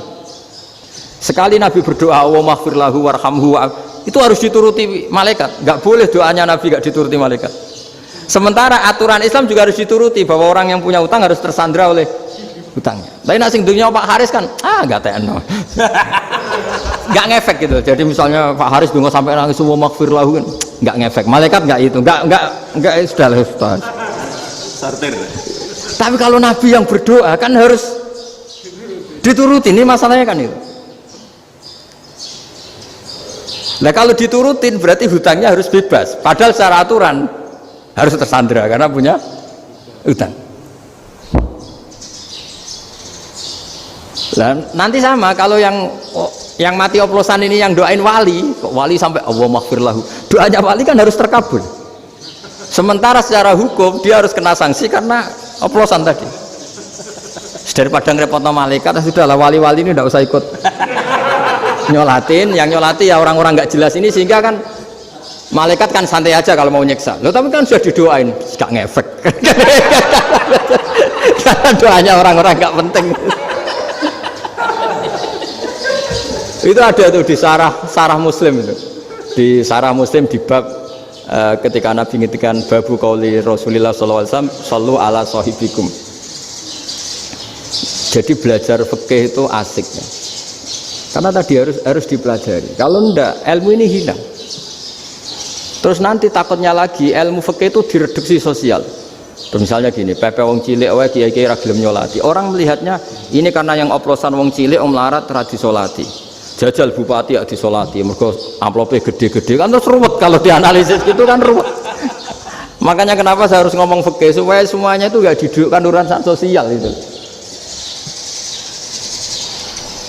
Sekali Nabi berdoa Allahumma ighfir lahu warhamhu, itu harus dituruti malaikat. Nggak boleh doanya Nabi nggak dituruti malaikat. Sementara aturan Islam juga harus dituruti, bahwa orang yang punya utang harus tersandra oleh hutangnya. Tapi nasi dunia Pak Haris kan, nggak TNO, nggak ngefek gitu. Jadi misalnya Pak Haris dungo sampai nangis semua maghfir lahu kan, nggak ngefek. Malaikat nggak itu, nggak sudah lah Ustaz. Sortir. Tapi kalau Nabi yang berdoa kan harus dituruti. Ini masalahnya kan itu. Nah kalau diturutin berarti hutangnya harus bebas. Padahal secara aturan harus tersandra karena punya hutang. Nah, nanti sama kalau yang mati oplosan ini yang doain wali, kok wali sampai Allahumma ighfir lahu, doanya wali kan harus terkabul. Sementara secara hukum dia harus kena sanksi karena oplosan tadi. Daripada ngerepotno malaikat, sudahlah wali-wali ini tidak usah ikut nyolatin. Yang nyolati ya orang-orang nggak jelas ini, sehingga kan malaikat kan santai aja kalau mau nyiksa. Loh tapi kan sudah didoain, gak ngefek. Karena doanya orang-orang nggak penting. Itu ada tuh di sarah Muslim itu. Di sarah Muslim di bab ketika Nabi ngintikan babu qauli Rasulullah sallallahu alaihi wasallam sallu ala sahibikum. Jadi belajar fikih itu asik ya. Karena tadi harus dipelajari. Kalau enggak ilmu ini hilang. Terus nanti takutnya lagi ilmu fikih itu direduksi sosial. Terus misalnya gini, pepe wong cilik wae kiai-kiai ra gelem nyolati. Orang melihatnya ini karena yang oplosan wong cilik om larat ra disolati. Jajal bupati ya disolati, mergo amplopnya gede-gede kan terus ruwet kalau dianalisis gitu kan ruwet. Makanya kenapa saya harus ngomong fikih supaya semuanya itu enggak didudukkan urusan sosial itu.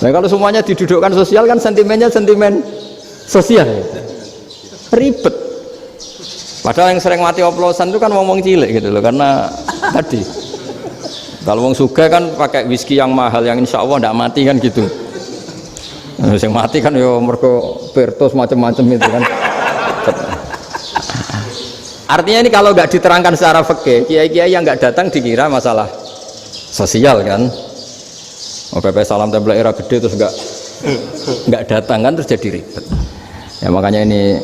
Nah kalau semuanya didudukkan sosial kan sentimennya sentimen sosial. Ribet. Padahal yang sering mati oplosan itu kan ngomong cilik gitu loh, karena tadi kalau wong sugih kan pakai whisky yang mahal yang insya Allah tidak mati kan gitu. Yang mati kan yo mergo Bertos macam-macam itu kan. Artinya ini kalau nggak diterangkan secara fikih, kiai-kiai yang nggak datang dikira masalah sosial kan. PP salam tempel era gede terus nggak datang kan, terus jadi ribet. Ya makanya ini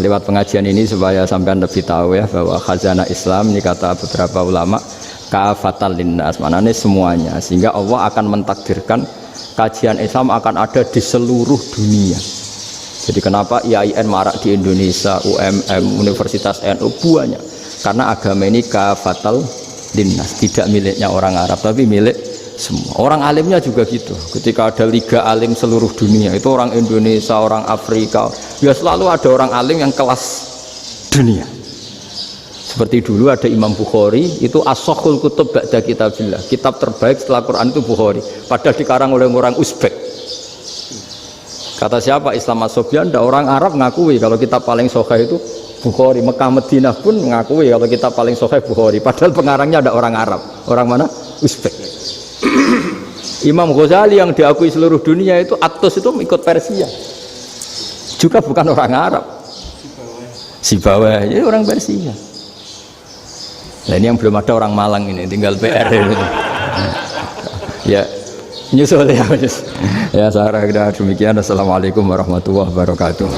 lewat pengajian ini supaya sampean lebih tahu ya bahwa khazanah Islam ini kata beberapa ulama kafatal linnas, maknanya semuanya, sehingga Allah akan mentakdirkan kajian Islam akan ada di seluruh dunia. Jadi kenapa IAIN marak di Indonesia, UMM, Universitas NU banyak, karena agama ini kafatal linnas, tidak miliknya orang Arab tapi milik semua. Orang alimnya juga gitu. Ketika ada liga alim seluruh dunia, itu orang Indonesia, orang Afrika, ya selalu ada orang alim yang kelas dunia. Seperti dulu ada Imam Bukhari, itu as-sakhul kutub ba'da kitabillah, kitab terbaik setelah Quran itu Bukhari, padahal dikarang oleh orang Uzbek. Kata siapa? Islam As-Sobyan, ada orang Arab ngakui kalau kitab paling sahih itu Bukhari. Mekah Madinah pun mengakui kalau kitab paling sahih Bukhari, padahal pengarangnya ada orang Arab. Orang mana? Uzbek. Imam Ghazali yang diakui seluruh dunia itu Atos itu ikut Persia, juga bukan orang Arab. Sibawah jadi orang Persia. Nah ini yang belum ada orang Malang ini, tinggal PR ini. Ya nyusul ya. Ya saya kira demikian. Assalamualaikum warahmatullahi wabarakatuh.